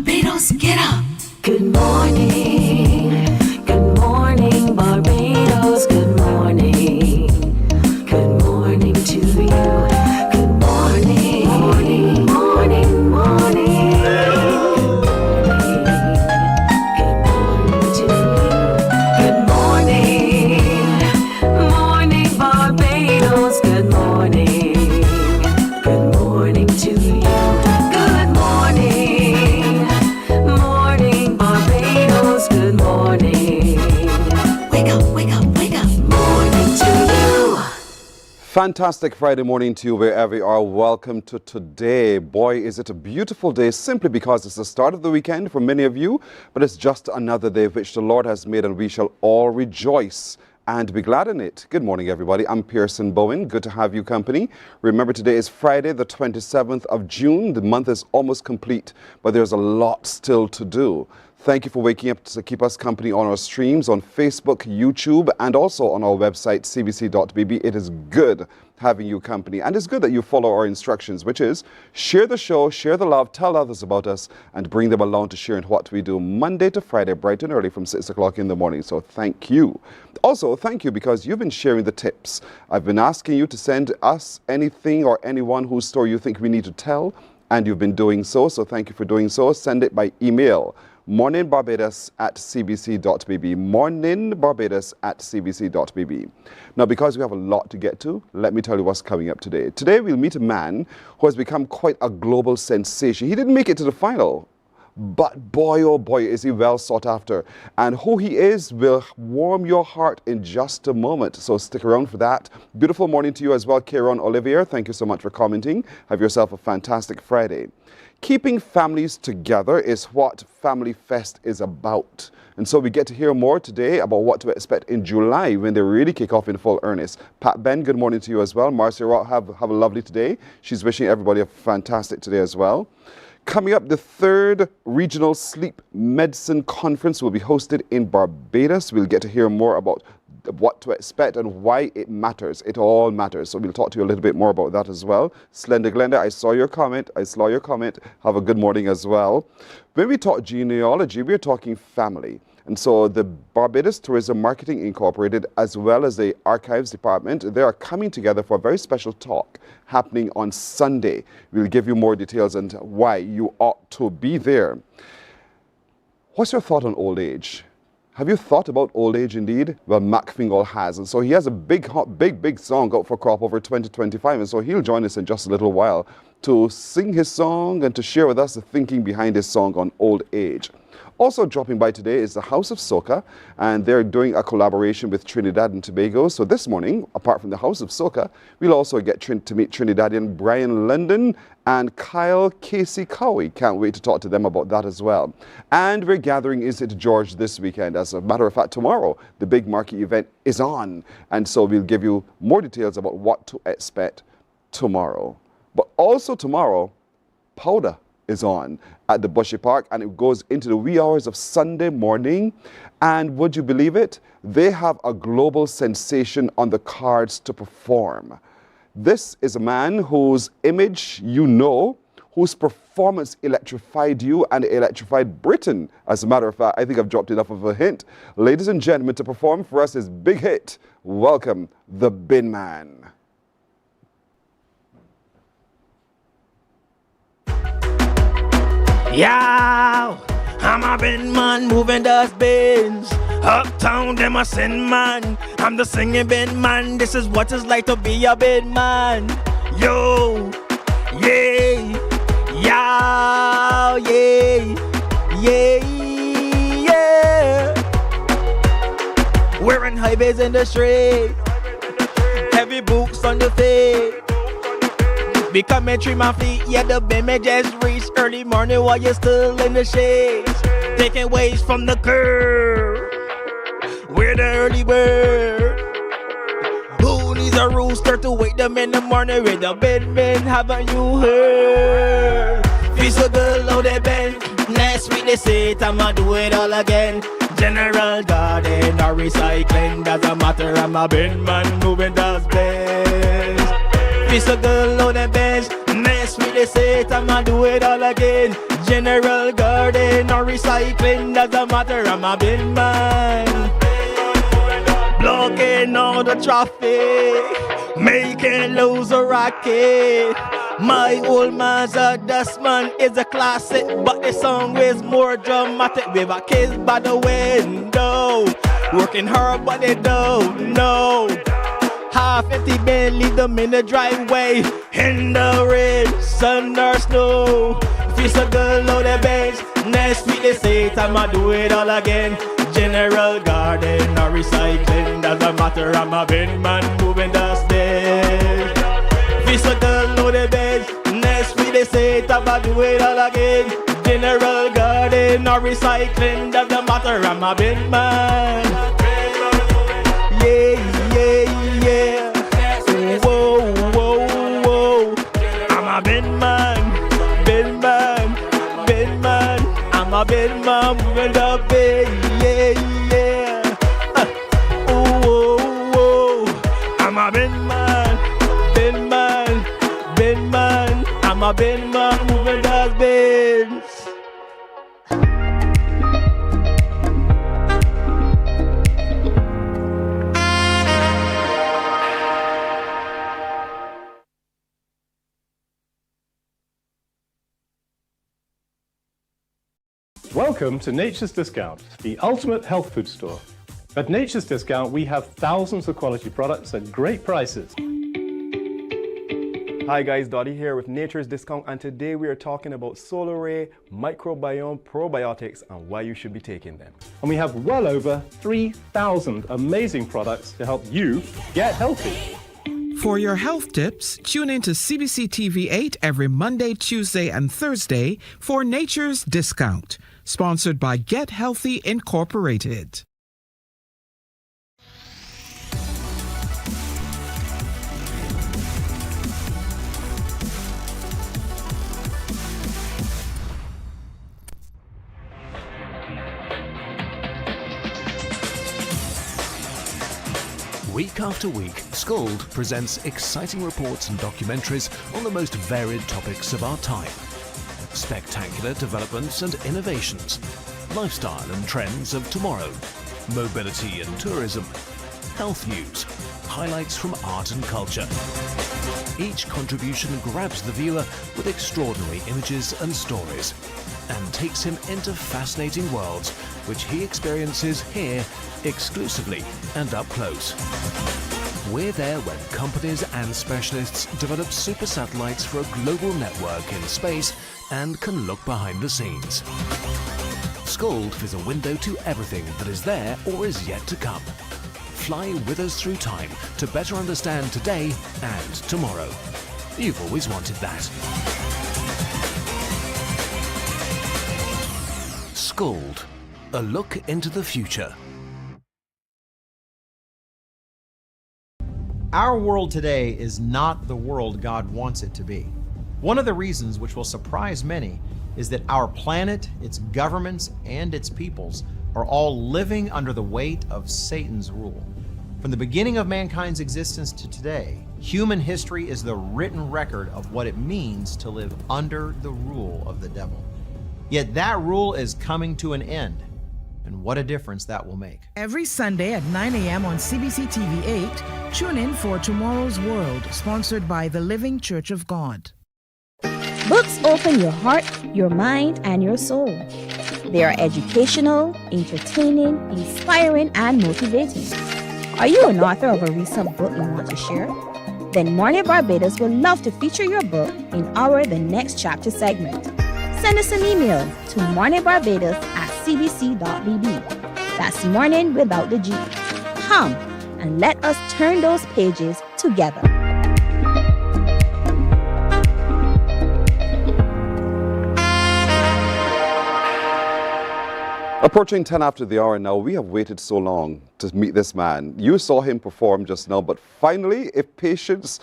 Barbados, get up. Good morning, Barbados, good morning. Good morning to you. Good morning, morning, morning, morning. Good morning to you. Good morning, morning, Barbados, good morning. Good morning to you. Good morning, morning, Barbados, good morning. Wake up, wake up, wake up. Morning to you. Fantastic Friday morning to you wherever you are. Welcome to today. Boy, is it a beautiful day simply because it's the start of the weekend for many of you, but it's just another day which the Lord has made and we shall all rejoice and be glad in it. Good morning, everybody. I'm Pearson Bowen. Good to have you company. Remember, today is Friday, the 27th of June. The month is almost complete, but there's a lot still to do. Thank you for waking up to keep us company on our streams on Facebook, YouTube, and also on our website, cbc.bb. It is good having you company, and it's good that you follow our instructions, which is share the show, share the love, tell others about us, and bring them along to share in what we do Monday to Friday, bright and early from 6 o'clock in the morning. So thank you. Also, thank you because you've been sharing the tips. I've been asking you to send us anything or anyone whose story you think we need to tell, and you've been doing so. So thank you for doing so. Send it by email. morninbarbados@cbc.bb. morninbarbados@cbc.bb. Now, because we have a lot to get to, let me tell you what's coming up today. Today, we'll meet a man who has become quite a global sensation. He didn't make it to the final, but boy, oh boy, is he well sought after. And who he is will warm your heart in just a moment. So stick around for that. Beautiful morning to you as well, Kieran Olivier. Thank you so much for commenting. Have yourself a fantastic Friday. Keeping families together is what Family Fest is about. And so we get to hear more today about what to expect in July when they really kick off in full earnest. Pat Ben, good morning to you as well. Marcia Rock, have a lovely today. She's wishing everybody a fantastic today as well. Coming up, the third Regional Sleep Medicine Conference will be hosted in Barbados. We'll get to hear more about what to expect and why it matters. It all matters. So we'll talk to you a little bit more about that as well. Slender Glenda, I saw your comment. Have a good morning as well. When we talk genealogy, we're talking family. And so the Barbados Tourism Marketing Incorporated, as well as the Archives Department, they are coming together for a very special talk happening on Sunday. We'll give you more details on why you ought to be there. What's your thought on old age? Have you thought about old age indeed? Well, Mac Fingal has. And so he has a big song out for Crop Over 2025. And so he'll join us in just a little while to sing his song and to share with us the thinking behind his song on old age. Also dropping by today is the House of Soca, and they're doing a collaboration with Trinidad and Tobago. So this morning, apart from the House of Soca, we'll also get to meet Trinidadian Brian London and Kyle Casey Cowie. Can't wait to talk to them about that as well. And we're gathering in St. George this weekend. As a matter of fact, tomorrow, the big marquee event is on. And so we'll give you more details about what to expect tomorrow. But also tomorrow, Powder is on at the Bushy Park, and it goes into the wee hours of Sunday morning. And would you believe it? They have a global sensation on the cards to perform. This is a man whose image you know, whose performance electrified you and electrified Britain. As a matter of fact, I think I've dropped enough of a hint. Ladies and gentlemen, to perform for us his big hit, welcome the Bin Man. Yeah, I'm a bin man moving dustbins. Uptown, them a sin man. I'm the singing bin man. This is what it's like to be a bin man. Yo, yeah, yeah, yeah, yeah. Wearing high vis in the street. Heavy boots on the feet. Be coming through my feet, yeah, the bin may just reach early morning while you're still in the shades. Taking waves from the curb. We're the early bird. Who needs a rooster to wake them in the morning with the bin men? Haven't you heard? Feel so good, loaded bin. Next week they say it, I'ma do it all again. General garden or recycling, doesn't matter, I'm a bin man moving dustbins. Feel so good, loaded bench. Next week they they say it, I'ma do it all again. General garden or recycling, doesn't matter, I'm a bin man. Blocking all the traffic, making loads of racket. My old man's a dustman is a classic, but the song is more dramatic. We have kids by the window, working hard but they don't know. Half empty bin, leave them in the driveway, in the rain, sun or snow. Feel so good, load the bench. Next week they say I'ma do it all again. General garden or recycling, doesn't matter, I'm a bin man moving dust bin. Feel so good, load the bench. Next week they say I'ma do it all again. General garden or recycling, doesn't matter, I'm a bin man. Yeah, yeah, yeah. Whoa, whoa, whoa. I'm a bin man, bin man, bin man. I'm a bin man moving the bin, yeah, yeah. Whoa, whoa, whoa. I'm a bin man, bin man, bin man. I'm a bin man moving the bins. Welcome to Nature's Discount, the ultimate health food store. At Nature's Discount, we have thousands of quality products at great prices. Hi guys, Dottie here with Nature's Discount, and today we are talking about solar ray, microbiome, probiotics, and why you should be taking them. And we have well over 3,000 amazing products to help you get healthy. For your health tips, tune in to CBC TV 8 every Monday, Tuesday, and Thursday for Nature's Discount, sponsored by Get Healthy Incorporated. Week after week, Scold presents exciting reports and documentaries on the most varied topics of our time. Spectacular developments and innovations, lifestyle and trends of tomorrow, mobility and tourism, health news, highlights from art and culture. Each contribution grabs the viewer with extraordinary images and stories and takes him into fascinating worlds which he experiences here exclusively and up close. We're there when companies and specialists develop super satellites for a global network in space and can look behind the scenes. Scold is a window to everything that is there or is yet to come. Fly with us through time to better understand today and tomorrow. You've always wanted that. Scold, a look into the future. Our world today is not the world God wants it to be. One of the reasons, which will surprise many, is that our planet, its governments, and its peoples are all living under the weight of Satan's rule. From the beginning of mankind's existence to today, human history is the written record of what it means to live under the rule of the devil. Yet that rule is coming to an end, and what a difference that will make. Every Sunday at 9 a.m. on CBC TV 8, tune in for Tomorrow's World, sponsored by the Living Church of God. Books open your heart, your mind, and your soul. They are educational, entertaining, inspiring, and motivating. Are you an author of a recent book you want to share? Then Mornin Barbados would love to feature your book in our The Next Chapter segment. Send us an email to morninbarbados@cbc.bb. That's morning without the G. Come and let us turn those pages together. Approaching 10 after the hour now, we have waited so long to meet this man. You saw him perform just now, but finally, if patience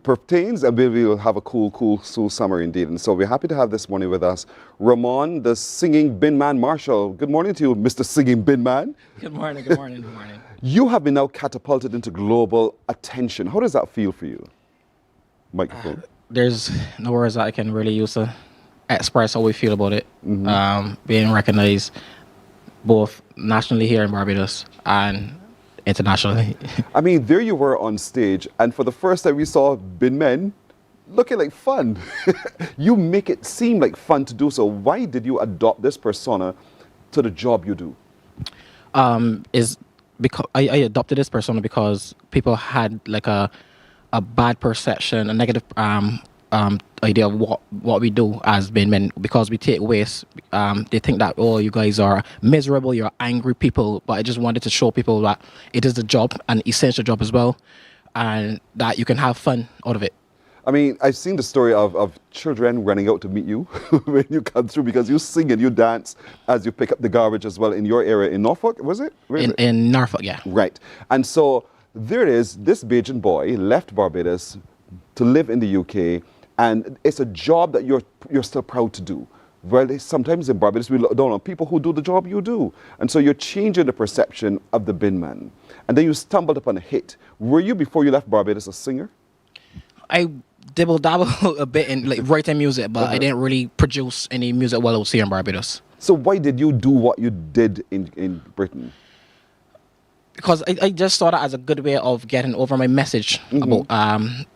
pertains, and we will have a cool summer indeed. And so we're happy to have this morning with us, Ramon, the singing bin man Marshall. Good morning to you, Mr. Singing Bin Man. Good morning, good morning, good morning. You have been now catapulted into global attention. How does that feel for you? Microphone. there's no words that I can really use to express how we feel about it. Being recognized both nationally here in Barbados and internationally. I mean, there you were on stage, and for the first time we saw bin men looking like fun. You make it seem like fun to do so. Why did you adopt this persona to the job you do? Is because I adopted this persona because people had like a bad perception, a negative idea of what we do as bin men, because we take waste. They think that, oh, you guys are miserable, you're angry people. But I just wanted to show people that it is a job, an essential job as well, and that you can have fun out of it. I mean, I've seen the story of children running out to meet you when you come through, because you sing and you dance as you pick up the garbage as well in your area in Norfolk, was it? Where is it? In Norfolk, yeah. Right. And so there it is, this Bajan boy left Barbados to live in the UK, and it's a job that you're still proud to do. Well, sometimes in Barbados we don't know people who do the job you do. And so you're changing the perception of the bin man. And then you stumbled upon a hit. Were you, before you left Barbados, a singer? I dibble-dabble a bit in like writing music, but I didn't really produce any music while I was here in Barbados. So why did you do what you did in Britain? Because I just saw that as a good way of getting over my message about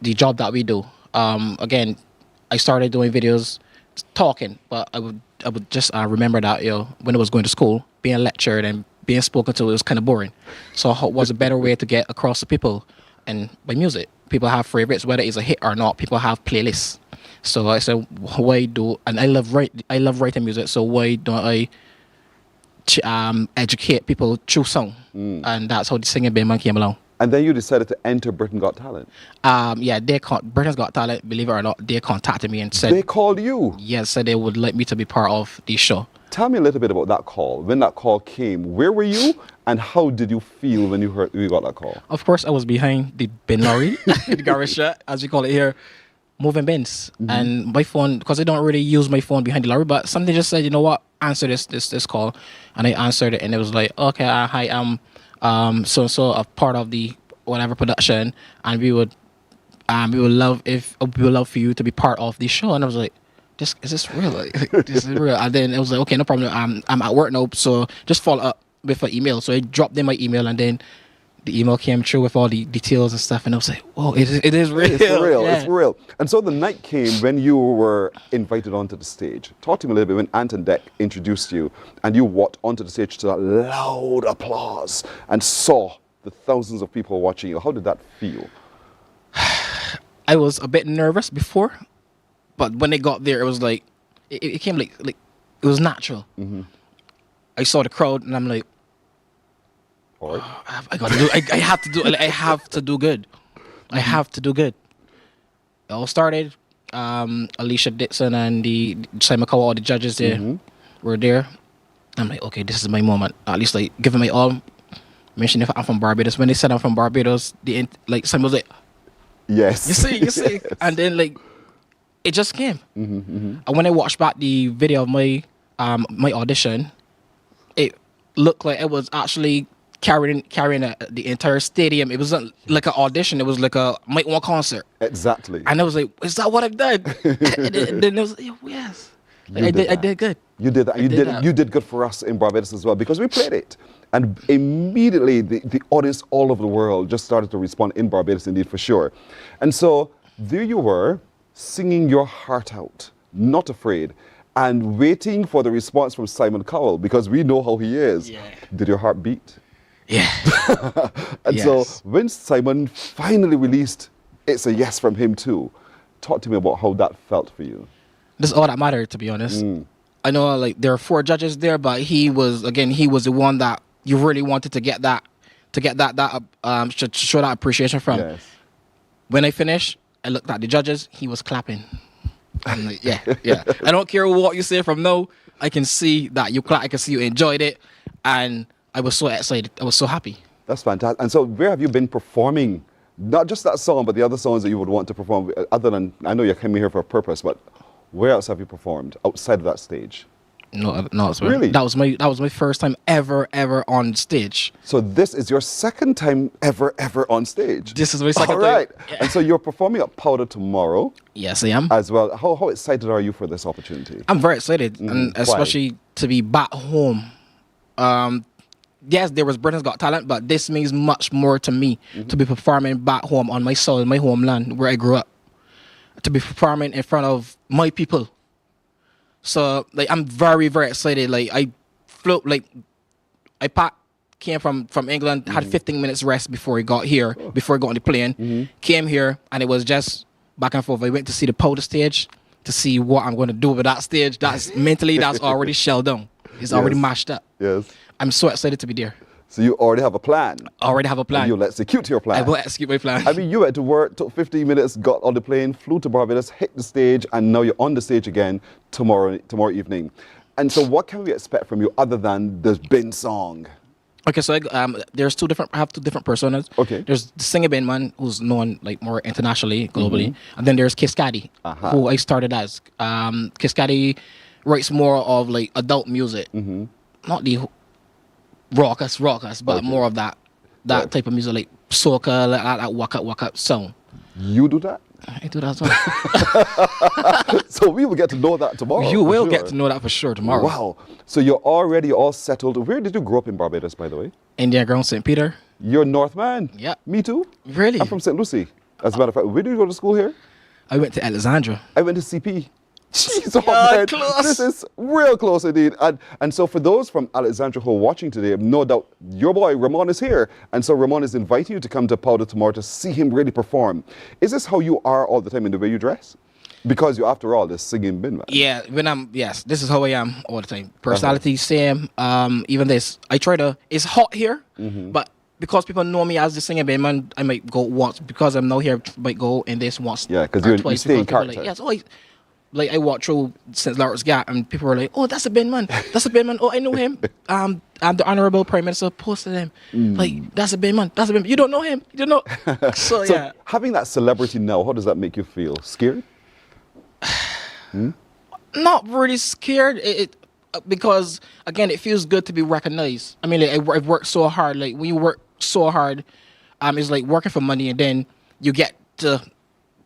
the job that we do. Again, I started doing videos talking, but I would just remember that, you know, when I was going to school, being lectured and being spoken to, it was kind of boring. So it was a better way to get across to people, and by music. People have favorites, whether it's a hit or not. People have playlists. So I said, why do? And I love writing music. So why don't I educate people through song? And that's how the singing bin man came along. And then you decided to enter Britain Got Talent. Yeah, Britain's Got Talent. Believe it or not, they contacted me and said they called you. Yes, said they would like me to be part of the show. Tell me a little bit about that call. When that call came, where were you, and how did you feel when you got that call? Of course, I was behind the bin lorry, the garage shut, as we call it here, moving bins. And my phone, because I don't really use my phone behind the lorry, but something just said, you know what, answer this call, and I answered it, and it was like, okay, hi, I'm so a part of the whatever production, and we would love for you to be part of the show. And I was like, is this real? Like, this is real. And then it was like, okay, no problem. I'm at work now, so just follow up with an email. So I dropped in my email, and then the email came through with all the details and stuff. And I was like, whoa, it is real. It's real. Yeah. It's real. And so the night came when you were invited onto the stage. Talk to me a little bit when Ant and Dec introduced you, and you walked onto the stage to that loud applause and saw the thousands of people watching you. How did that feel? I was a bit nervous before, but when they got there, it was like, it came like it was natural. I saw the crowd, and I'm like, All right. I gotta do. I have to do. I have to do good. I have to do good. It all started. Alicia Dixon and the Simon Cowell, all the judges there were there. I'm like, okay, this is my moment. At least like giving my all. Mention if I'm from Barbados. When they said I'm from Barbados, Simon was like, yes, you see, yes. And then like it just came. And when I watched back the video of my my audition, it looked like it was actually carrying the entire stadium. It wasn't like an audition. It was like a Mike One concert. Exactly. And I was like, is that what I've done? and then it was like, yes. I did good. You did that. You did good for us in Barbados as well, because we played it. And immediately the audience all over the world just started to respond in Barbados, indeed, for sure. And so there you were, singing your heart out, not afraid, and waiting for the response from Simon Cowell, because we know how he is. Yeah. Did your heart beat? Yeah. And so when Simon finally released It's a Yes from him too, talk to me about how that felt for you. That's all that mattered, to be honest. I know like there are 4 judges there, but he was the one that you really wanted to get that to show that appreciation from. Yes. When I finished, I looked at the judges. He was clapping. I'm like, yeah. I don't care what you say from now. I can see that you clap. I can see you enjoyed it, and I was so excited. I was so happy. That's fantastic. And so where have you been performing? Not just that song, but the other songs that you would want to perform, other than, I know you're coming here for a purpose, but where else have you performed outside of that stage? No, it's Really? That was my first time ever on stage. So this is your second time ever on stage. This is my second All right. time. Yeah. And so you're performing at Powder tomorrow Yes, I am. as well. How excited are you for this opportunity? I'm very excited, and Why? especially to be back home. Yes, there was Britain's Got Talent, but this means much more to me to be performing back home on my soil, my homeland, where I grew up, to be performing in front of my people. So, like, I'm very, very excited. Like, I flew, like, came from England, had 15 minutes rest before I got here, before I got on the plane, came here, and it was just back and forth. I went to see the Powder stage to see what I'm going to do with that stage. That's mentally, that's already shelled down. It's already mashed up. Yes. I'm so excited to be there. So you already have a plan. Already have a plan. And you'll execute your plan. I will execute my plan. I mean, you went to work, took 15 minutes, got on the plane, flew to Barbados, hit the stage, and now you're on the stage again tomorrow evening. And so what can we expect from you other than the bin song? Okay, so there's I have two different personas. Okay. There's the singer Ben man, who's known like more internationally, globally, and then there's Kiskadi, who I started as. Kiskadi writes more of like adult music, not the rockers, but more of that type of music, like soca, like that walk up song. You do that? I do that as well. So we will get to know that tomorrow. You will for get sure. to know that for sure tomorrow. Wow. So you're already all settled. Where did you grow up in Barbados, by the way? Indian Ground, St. Peter. You're Northman? Yeah. Me too. Really? I'm from St. Lucie. As a matter of fact, where did you go to school here? I went to Alexandra. I went to CP. Jeez, oh Yeah, man, close. this is real close indeed. And so for those from Alexandria who are watching today, no doubt your boy Ramon is here. And so Ramon is inviting you to come to Powder tomorrow to see him really perform. Is this how you are all the time in the way you dress? Because you, after all, is singing bin man. Yeah, this is how I am all the time. Personality, same. Even this, it's hot here, but because people know me as the singer bin man, I might go once. Because I'm now here, I might go in this once. Yeah, because or you twice, stay in because people character. like, yes, always. Like I walked through St. Lawrence Gap and people were like, "Oh, that's a bin man. That's a bin man. Oh, I know him. And the Honorable Prime Minister posted him. Like, that's a bin man. That's a bin man. You don't know him. You don't know." So yeah. Having that celebrity now, how does that make you feel? Scared? Not really scared. Because again, it feels good to be recognized. I mean, like, I've worked so hard. Like when you work so hard, it's like working for money, and then you get to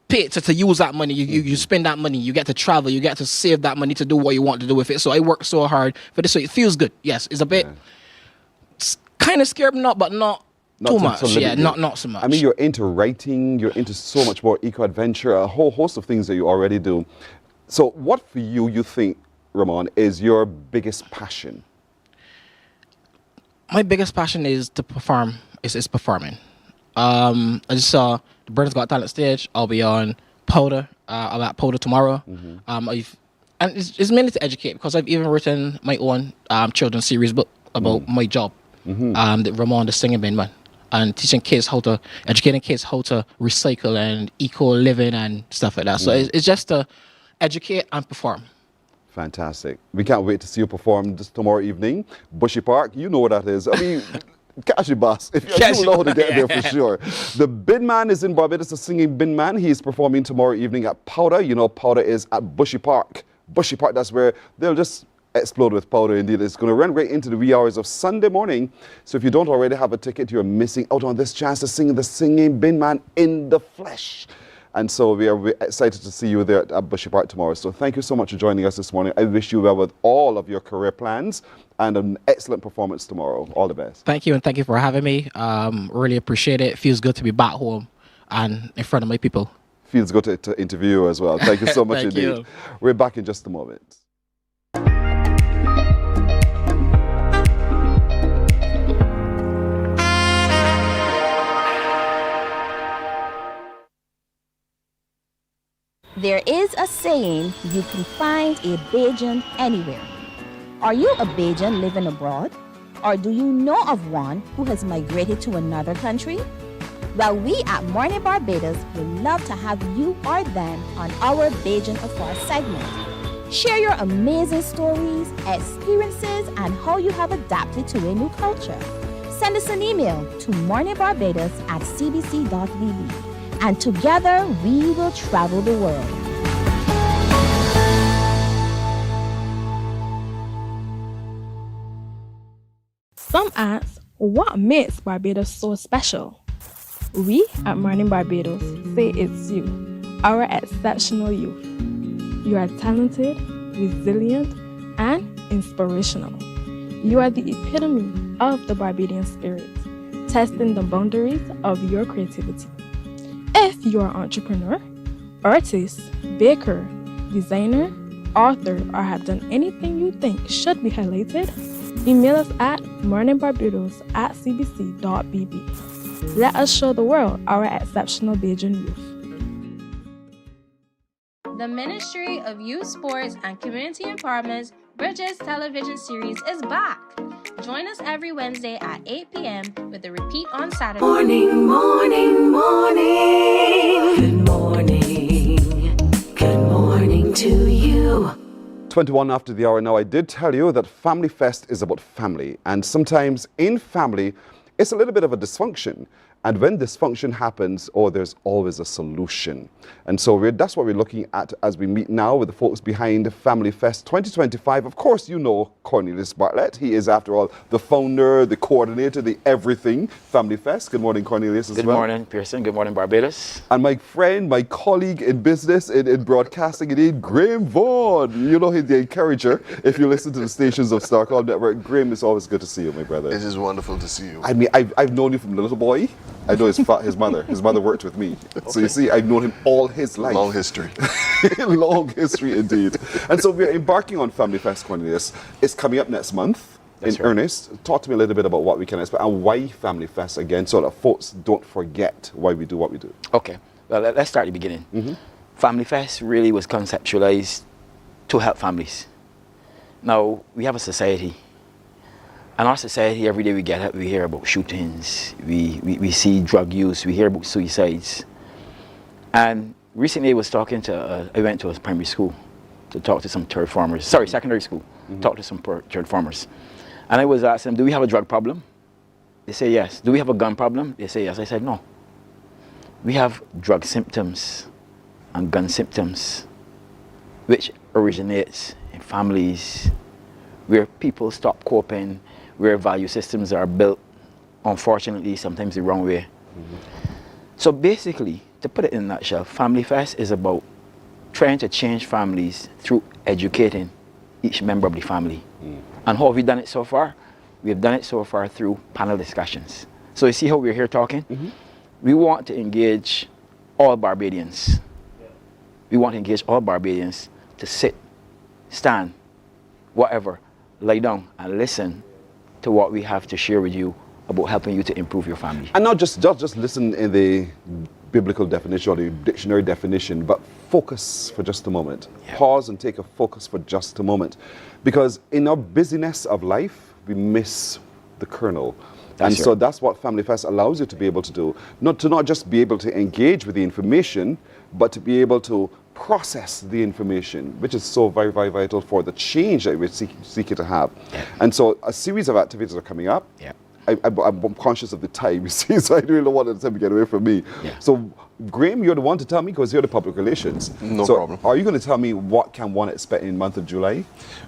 pay to use that money. You spend that money. You get to travel. You get to save that money to do what you want to do with it. So I work so hard for this. So it feels good. Yes, it's a bit kind of scared, but not too much. Yeah, not so much. I mean, you're into writing. You're into so much more eco-adventure. A whole host of things that you already do. So what for you think, Ramon, is your biggest passion? My biggest passion is to perform. Is performing. I just saw the Britain's Got Talent stage. I'll be on Powder. I'm at Powder tomorrow. And it's mainly to educate because I've even written my own children's series book about my job. The Ramon, the singing bin man, and educating kids how to recycle and eco living and stuff like that. So it's just to educate and perform. Fantastic. We can't wait to see you perform this tomorrow evening. Bushy Park, you know what that is. I mean, catch your boss. If you know how to get there for sure. The bin man is in Barbados, the singing bin man. He is performing tomorrow evening at Powder. You know, Powder is at Bushy Park. Bushy Park, that's where they'll just explode with powder indeed. It's going to run right into the wee hours of Sunday morning. So if you don't already have a ticket, you're missing out on this chance to sing the singing bin man in the flesh. And so we are excited to see you there at Bushy Park tomorrow. So thank you so much for joining us this morning. I wish you well with all of your career plans and an excellent performance tomorrow. All the best. Thank you, and thank you for having me. Really appreciate it. It feels good to be back home and in front of my people. Feels good to interview you as well. Thank you so much Thank indeed. you. We're back in just a moment. There is a saying, you can find a Bajan anywhere. Are you a Bajan living abroad? Or do you know of one who has migrated to another country? Well, we at Mornin Barbados would love to have you or them on our Bajan Afar segment. Share your amazing stories, experiences, and how you have adapted to a new culture. Send us an email to morninbarbados@cbc.vb. And together we will travel the world. Some ask, what makes Barbados so special? We at Mornin Barbados say it's you, our exceptional youth. You are talented, resilient, and inspirational. You are the epitome of the Barbadian spirit, testing the boundaries of your creativity. If you are an entrepreneur, artist, baker, designer, author, or have done anything you think should be highlighted, email us at morninbarbados@cbc.bb. Let us show the world our exceptional Bajan youth. The Ministry of Youth Sports and Community Empowerment's Bridges television series is back. Join us every Wednesday at 8 p.m. with a repeat on Saturday. Morning, morning, morning. Good morning. Good morning to you. 21 after the hour now. I did tell you that Family Fest is about family, and sometimes in family it's a little bit of a dysfunction, and when dysfunction happens, there's always a solution. And so that's what we're looking at as we meet now with the folks behind Family Fest 2025. Of course, you know Cornelius Bartlett. He is, after all, the founder, the coordinator, the everything Family Fest. Good morning, Cornelius, as well. Good morning, Pearson. Good morning, Barbados. And my friend, my colleague in business, in broadcasting, indeed, Graham Vaughan. You know he's the encourager. If you listen to the stations of Star Call Network, Graham, it's always good to see you, my brother. It is wonderful to see you. I mean, I've known you from the little boy. I know his mother. His mother worked with me. Okay. So you see, I've known him all his life. Long history. Long history indeed. And so we're embarking on Family Fest, Cornelius. It's coming up next month. That's in earnest. Talk to me a little bit about what we can expect and why Family Fest again, so that folks don't forget why we do what we do. Okay. Well, let's start at the beginning. Family Fest really was conceptualized to help families. Now, we have a society. In our society, every day we get up, we hear about shootings, we see drug use, we hear about suicides. And recently I went to a primary school to talk to some secondary school, talk to some third formers. And I was asking them, do we have a drug problem? They say yes. Do we have a gun problem? They say yes. I said no. We have drug symptoms and gun symptoms, which originates in families where people stop coping, where value systems are built, unfortunately, sometimes the wrong way. So basically, to put it in a nutshell, Family Fest is about trying to change families through educating each member of the family. And how have we done it so far? We have done it so far through panel discussions. So you see how we're here talking? We want to engage all Barbadians. We want to engage all Barbadians to sit, stand, whatever, lie down and listen to what we have to share with you about helping you to improve your family. And not just listen in the biblical definition or the dictionary definition, but focus for just a moment. Pause and take a focus for just a moment. Because in our busyness of life, we miss the kernel. So that's what Family Fest allows you to be able to do. Not just be able to engage with the information, but to be able to process the information, which is so very, very vital for the change that we're seeking to have. And so a series of activities are coming up. I'm conscious of the time, you see, so I really don't want the time to get away from me. So, Graham, you're the one to tell me because you're the public relations. No problem. Are you going to tell me what can one expect in the month of July?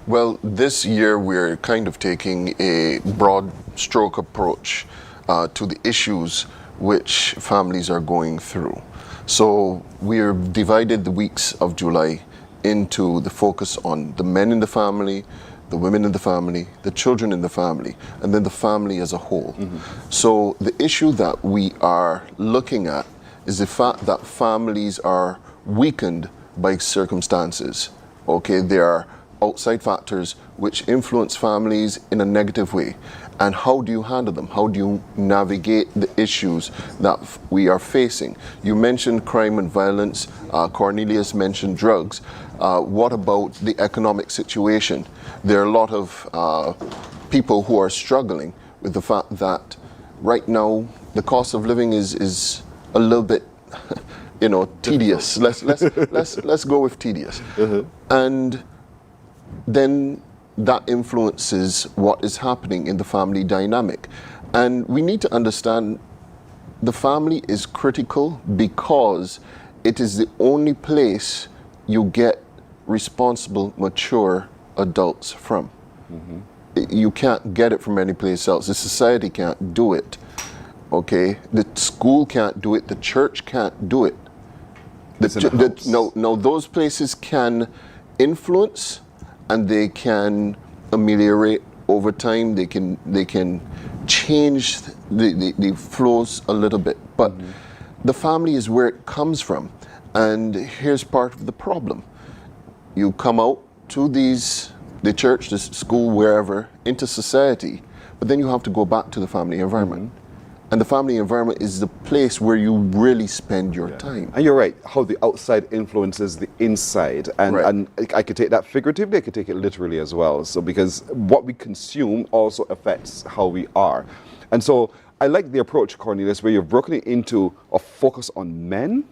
Well, this year we're kind of taking a broad stroke approach to the issues which families are going through. So we're divided the weeks of July into the focus on the men in the family, the women in the family, the children in the family, and then the family as a whole. So the issue that we are looking at is the fact that families are weakened by circumstances. Okay, there are outside factors which influence families in a negative way. And how do you handle them? How do you navigate the issues that we are facing? You mentioned crime and violence. Cornelius mentioned drugs. What about the economic situation? There are a lot of people who are struggling with the fact that right now the cost of living is a little bit, tedious. Let's go with tedious. And then that influences what is happening in the family dynamic. And we need to understand the family is critical because it is the only place you get responsible, mature adults from. you can't get it from any place else. The society can't do it. Okay, the school can't do it. The church can't do it. No, those places can influence, and they can ameliorate over time. They can change the flows a little bit, but the family is where it comes from. And here's part of the problem: you come out to the church, the school, wherever, into society, but then you have to go back to the family environment. And the family environment is the place where you really spend your time. And you're right, how the outside influences the inside. And I could take that figuratively, I could take it literally as well. So because what we consume also affects how we are. And so I like the approach, Cornelius, where you've broken it into a focus on men,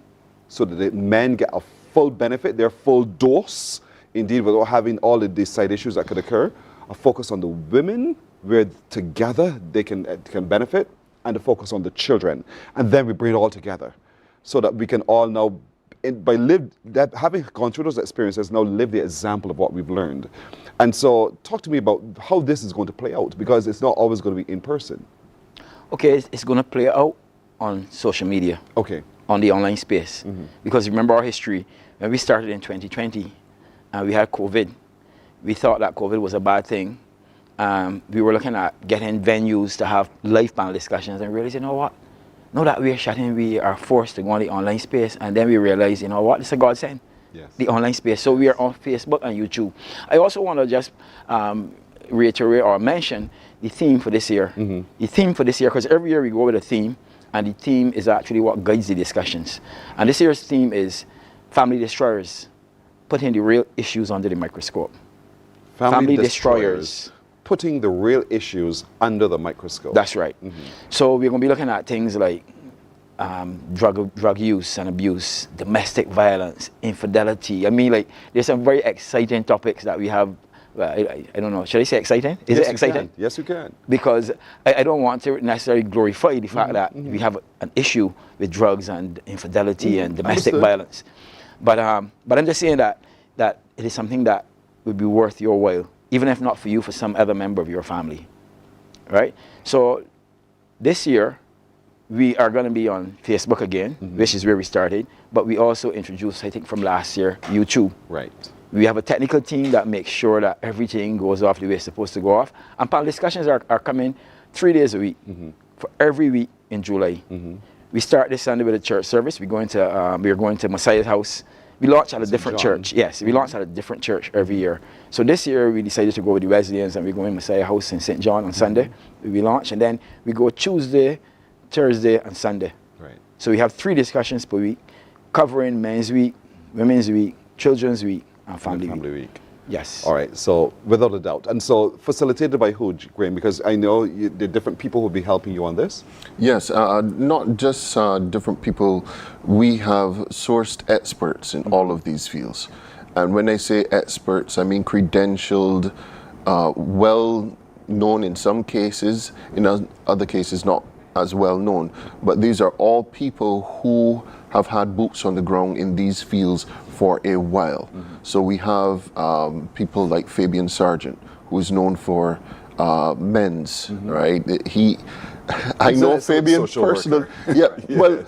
so that the men get a full benefit, their full dose, indeed, without having all of these side issues that could occur. A focus on the women, where together they can benefit, and the focus on the children. And then we bring it all together so that we can all now, having gone through those experiences, now live the example of what we've learned. And so talk to me about how this is going to play out, because it's not always going to be in person. Okay, it's going to play out on social media. Okay. On the online space. Because remember our history, when we started in 2020 and we had COVID, we thought that COVID was a bad thing. We were looking at getting venues to have live panel discussions, and realized, you know what? Now that we're shutting, we are forced to go on the online space, and then we realized, you know what? It's a godsend. Yes. The online space. So we are on Facebook and YouTube. I also want to just reiterate or mention the theme for this year. The theme for this year, because every year we go with a theme, and the theme is actually what guides the discussions. And this year's theme is Family Destroyers, putting the real issues under the microscope. Family Destroyers. Putting the real issues under the microscope. That's right. So we're going to be looking at things like drug use and abuse, domestic violence, infidelity. I mean, like, there's some very exciting topics that we have. I don't know, should I say exciting? Is it exciting? Yes, you can. Because I don't want to necessarily glorify the fact that we have an issue with drugs and infidelity and domestic violence. But I'm just saying that it is something that would be worth your while, even if not for you, for some other member of your family, right? So this year, we are going to be on Facebook again, which is where we started, but we also introduced, I think from last year, YouTube. Right. We have a technical team that makes sure that everything goes off the way it's supposed to go off. And panel discussions are coming 3 days a week, for every week in July. We start this Sunday with a church service. We're going to Messiah's house. We launch at a different church. Yes, we launch at a different church every year. So this year we decided to go with the Wesleyans, and we're going to Messiah House in St. John on Sunday. We launch, and then we go Tuesday, Thursday, and Sunday. Right. So we have 3 discussions per week, covering Men's Week, Women's Week, Children's Week, and Family Week. Yes. All right, so without a doubt. And so facilitated by who, Graham? Because I know the different people will be helping you on this. Yes, not just different people. We have sourced experts in all of these fields. And when I say experts, I mean credentialed, well known in some cases, in other cases not as well known. But these are all people who have had boots on the ground in these fields for a while. So we have people like Fabian Sargent, who is known for men's, right? I know Fabian personally. Yeah, well,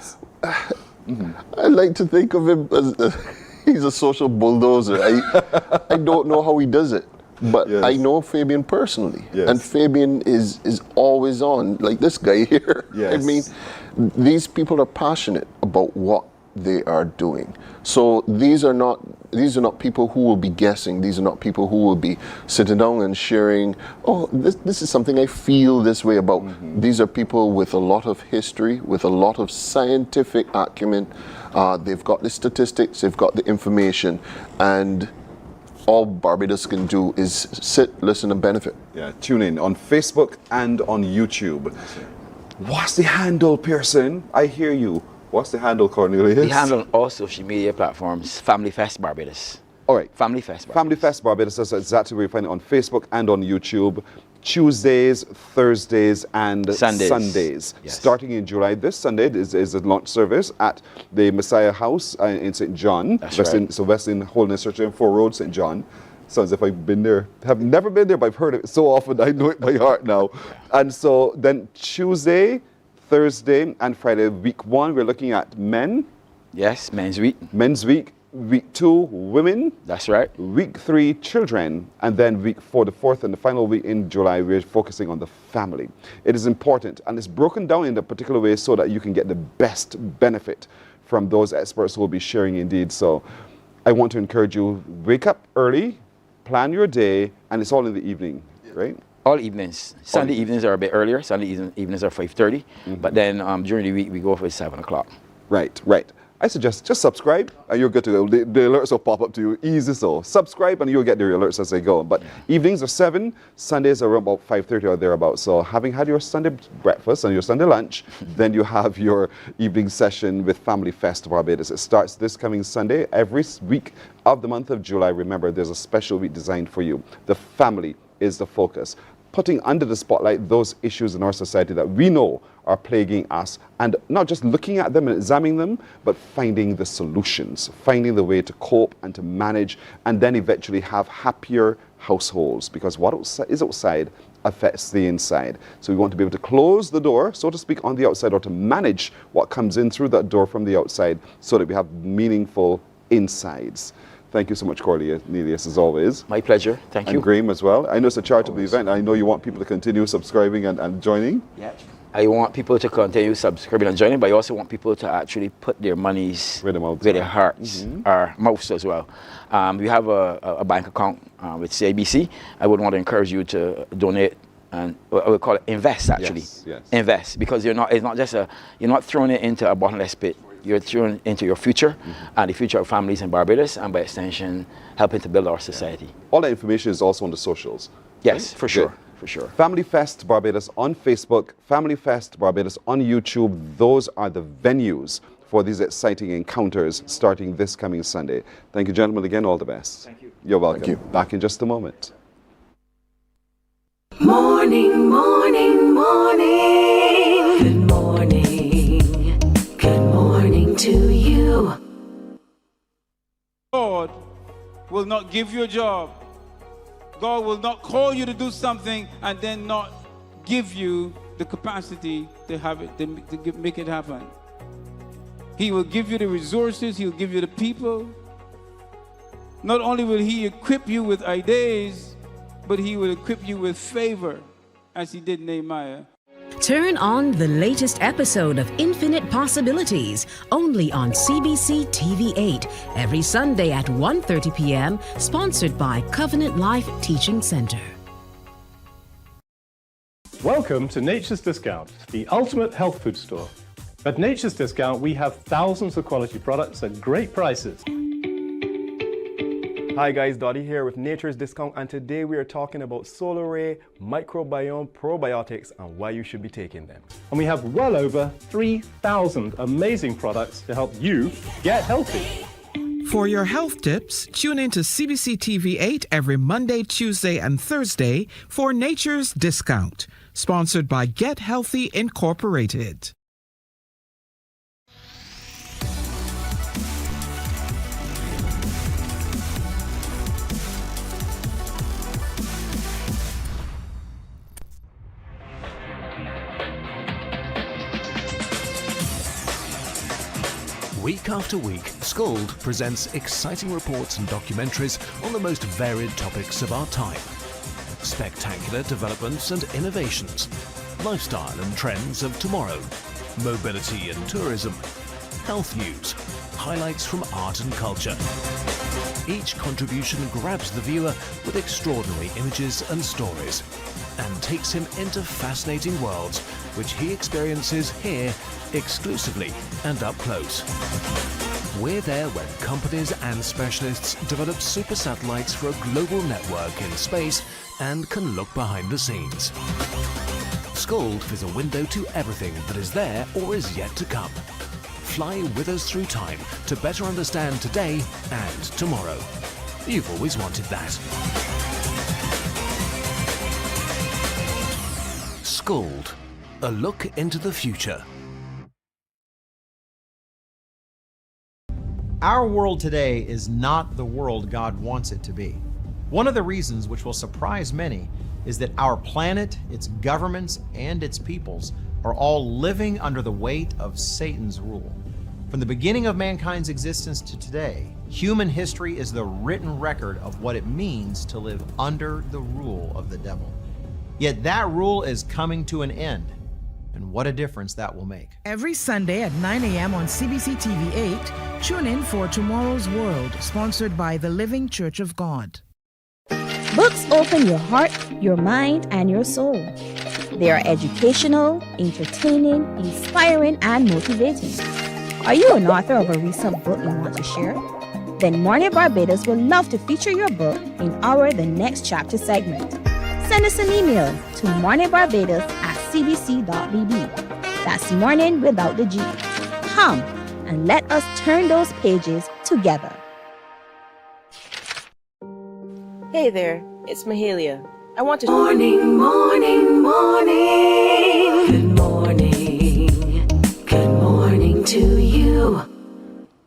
I like to think of him as he's a social bulldozer. I don't know how he does it, but I know Fabian personally, and Fabian is always on, like this guy here. I mean, these people are passionate about what they are doing. So these are not people who will be guessing. These are not people who will be sitting down and sharing, oh, this is something I feel this way about. These are people with a lot of history, with a lot of scientific acumen. They've got the statistics, they've got the information, and all Barbados can do is sit, listen, and benefit. Yeah, tune in on Facebook and on YouTube. What's the handle, Pearson? I hear you. What's the handle, Cornelius? The handle on all social media platforms, Family Fest Barbados. All right. Family Fest Barbados. Family Fest Barbados, that's exactly where you find it on Facebook and on YouTube. Tuesdays, Thursdays, and Sundays. Yes. Starting in July, this Sunday is a launch service at the Messiah House in St. John. That's right. So Western Holiness Church in 4 Road, St. John. Sounds as if I've been there. Have never been there, but I've heard it so often I know it by heart now. And so then Tuesday, Thursday, and Friday, week 1, we're looking at men. Yes, men's week. Men's week. Week 2, women. That's right. Week 3, children. And then week 4, the fourth and the final week in July, we're focusing on the family. It is important, and it's broken down in a particular way so that you can get the best benefit from those experts who will be sharing indeed. So I want to encourage you, wake up early, plan your day, and it's all in the evening, right? All evenings. Sunday evenings are a bit earlier. Sunday evenings are 5:30. But then during the week, we go for 7 o'clock. Right, right. I suggest just subscribe and you're good to go. The alerts will pop up to you easy so. Subscribe and you'll get the alerts as they go. But evenings are 7, Sundays are about 5:30 or thereabouts. So having had your Sunday breakfast and your Sunday lunch, then you have your evening session with Family Fest Barbados. It starts this coming Sunday. Every week of the month of July, remember, there's a special week designed for you. The family is the focus. Putting under the spotlight those issues in our society that we know are plaguing us, and not just looking at them and examining them, but finding the solutions, finding the way to cope and to manage, and then eventually have happier households, because what is outside affects the inside. So we want to be able to close the door, so to speak, on the outside, or to manage what comes in through that door from the outside, so that we have meaningful insides. Thank you so much, Cornelius, as always. My pleasure. Thank you. And Graham as well. I know it's a charitable event. I know you want people to continue subscribing and joining. Yeah. I want people to continue subscribing and joining, but I also want people to actually put their monies where their hearts are, mouths as well. We have a bank account with CBC. I would want to encourage you to donate, and I would call it invest, actually. Yes, yes. Invest, because it's not just you're not throwing it into a bottomless pit. You're throwing into your future and the future of families in Barbados, and by extension, helping to build our society. All that information is also on the socials. Yes, right? for sure. Good. For sure. Family Fest Barbados on Facebook, Family Fest Barbados on YouTube. Those are the venues for these exciting encounters starting this coming Sunday. Thank you, gentlemen, again. All the best. Thank you. You're welcome. Thank you. Back in just a moment. Morning, morning, morning. Good morning. Good morning to you. God will not give you a job. God will not call you to do something and then not give you the capacity to have it, to make it happen. He will give you the resources, he'll give you the people. Not only will he equip you with ideas, but he will equip you with favor, as he did Nehemiah. Turn on the latest episode of Infinite Possibilities, only on CBC TV8, every Sunday at 1:30 p.m., sponsored by Covenant Life Teaching Center. Welcome to Nature's Discount, the ultimate health food store. At Nature's Discount, we have thousands of quality products at great prices. Hi guys, Dottie here with Nature's Discount, and today we are talking about Solar Ray Microbiome Probiotics and why you should be taking them. And we have well over 3,000 amazing products to help you get healthy. For your health tips, tune in to CBC TV8 every Monday, Tuesday, and Thursday for Nature's Discount, sponsored by Get Healthy Incorporated. Week after week, Scold presents exciting reports and documentaries on the most varied topics of our time. Spectacular developments and innovations, lifestyle and trends of tomorrow, mobility and tourism, health news, highlights from art and culture. Each contribution grabs the viewer with extraordinary images and stories and takes him into fascinating worlds which he experiences here exclusively and up close. We're there when companies and specialists develop super satellites for a global network in space and can look behind the scenes. Scold is a window to everything that is there or is yet to come. Fly with us through time to better understand today and tomorrow. You've always wanted that. Scold, a look into the future. Our world today is not the world God wants it to be. One of the reasons which will surprise many is that our planet, its governments, and its peoples are all living under the weight of Satan's rule. From the beginning of mankind's existence to today, human history is the written record of what it means to live under the rule of the devil. Yet that rule is coming to an end, and what a difference that will make. Every Sunday at 9 a.m. on CBC TV 8, tune in for Tomorrow's World, sponsored by the Living Church of God. Books open your heart, your mind, and your soul. They are educational, entertaining, inspiring, and motivating. Are you an author of a recent book you want to share? Then Mornin Barbados would love to feature your book in our The Next Chapter segment. Send us an email to morninbarbados@cbc.bb. That's morning without the G. Come and let us turn those pages together. Hey there, it's Mahalia. I want to... Morning, morning, morning. Good morning. Good morning to you.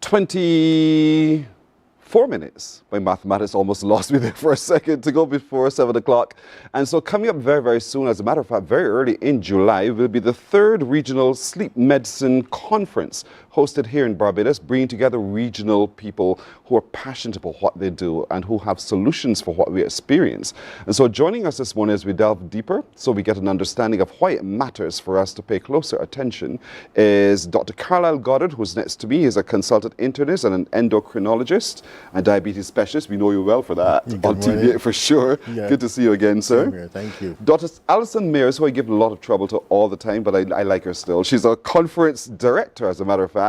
24 minutes. My mathematics almost lost me there for a second to go before 7 o'clock. And so coming up very, very soon, as a matter of fact, very early in July, will be the 3rd Regional Sleep Medicine Conference hosted here in Barbados, bringing together regional people who are passionate about what they do and who have solutions for what we experience. And so joining us this morning as we delve deeper, so we get an understanding of why it matters for us to pay closer attention, is Dr. Carlisle Goddard, who's next to me. He's a consultant internist and an endocrinologist and diabetes specialist. We know you well for that on TV for sure. Yeah. Good to see you again, sir. Same here. Thank you. Dr. Alison Mears, who I give a lot of trouble to all the time, but I like her still. She's a conference director, as a matter of fact,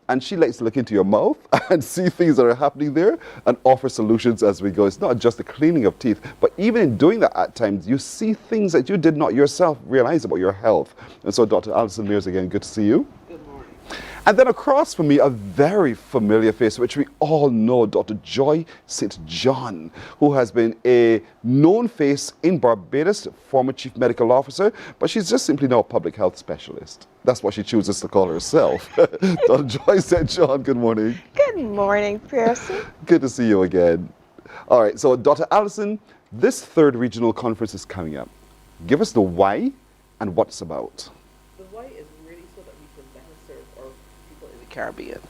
and she likes to look into your mouth and see things that are happening there and offer solutions as we go. It's not just the cleaning of teeth, but even in doing that at times, you see things that you did not yourself realize about your health. And so Dr. Alison Mears, again, good to see you. And then across from me, a very familiar face, which we all know, Dr. Joy St. John, who has been a known face in Barbados, former chief medical officer, but she's just simply now a public health specialist. That's what she chooses to call herself. Dr. Joy St. John, good morning. Good morning, Percy. Good to see you again. All right, so Dr. Allison, this 3rd regional conference is coming up. Give us the why and what it's about. The why is really so that we can better serve our people in the Caribbean.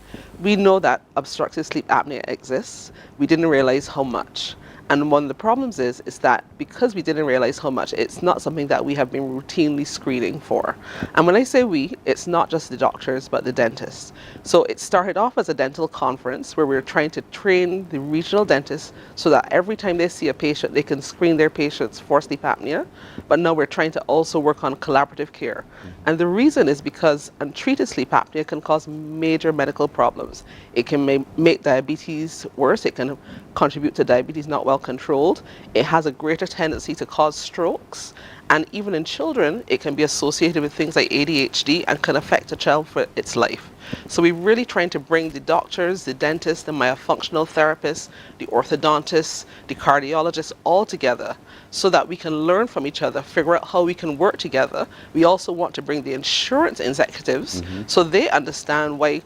We know that obstructive sleep apnea exists. We didn't realize how much. And one of the problems is that because we didn't realize how much, it's not something that we have been routinely screening for. And when I say we, it's not just the doctors, but the dentists. So it started off as a dental conference where we were trying to train the regional dentists so that every time they see a patient, they can screen their patients for sleep apnea. But now we're trying to also work on collaborative care. And the reason is because untreated sleep apnea can cause major medical problems. It can make diabetes worse. It can contribute to diabetes not well controlled. It has a greater tendency to cause strokes, and even in children it can be associated with things like ADHD and can affect a child for its life. So we're really trying to bring the doctors, the dentists, the myofunctional therapists, the orthodontists, the cardiologists all together so that we can learn from each other, figure out how we can work together. We also want to bring the insurance executives so they understand why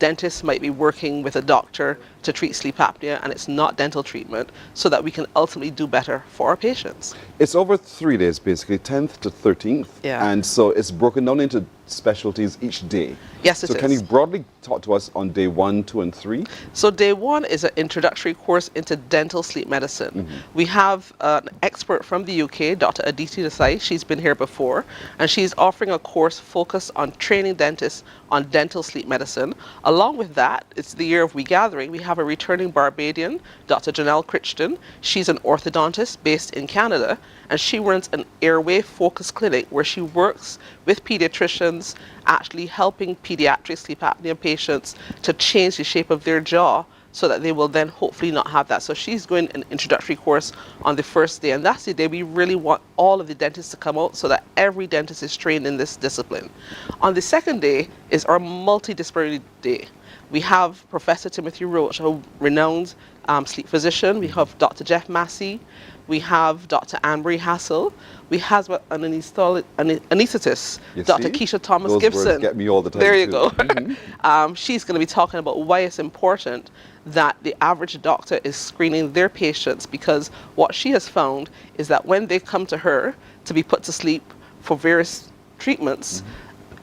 dentists might be working with a doctor to treat sleep apnea and it's not dental treatment, so that we can ultimately do better for our patients. It's over 3 days, basically, 10th to 13th. Yeah. And so it's broken down into specialties each day. Yes, it so is. can you broadly talk to us on day 1, 2, and 3? So day 1 is an introductory course into dental sleep medicine. We have an expert from the UK, Dr. Aditi Desai. She's been here before, and she's offering a course focused on training dentists on dental sleep medicine. Along with that, it's the year of We Gathering. We have a returning Barbadian, Dr. Janelle Crichton. She's an orthodontist based in Canada, and she runs an airway focus clinic where she works with pediatricians, actually helping pediatric sleep apnea patients to change the shape of their jaw so that they will then hopefully not have that. So she's going an introductory course on the first day, and that's the day we really want all of the dentists to come out so that every dentist is trained in this discipline. On the second day is our multidisciplinary day. We have Professor Timothy Roach, a renowned sleep physician. We have Dr. Jeff Massey. We have Dr. Anne-Marie Hassel. We have an anesthetist, You Dr. see? Keisha Thomas Those Gibson. words get me all the time, There you too. go. Mhm. She's going to be talking about why it's important that the average doctor is screening their patients, because what she has found is that when they come to her to be put to sleep for various treatments,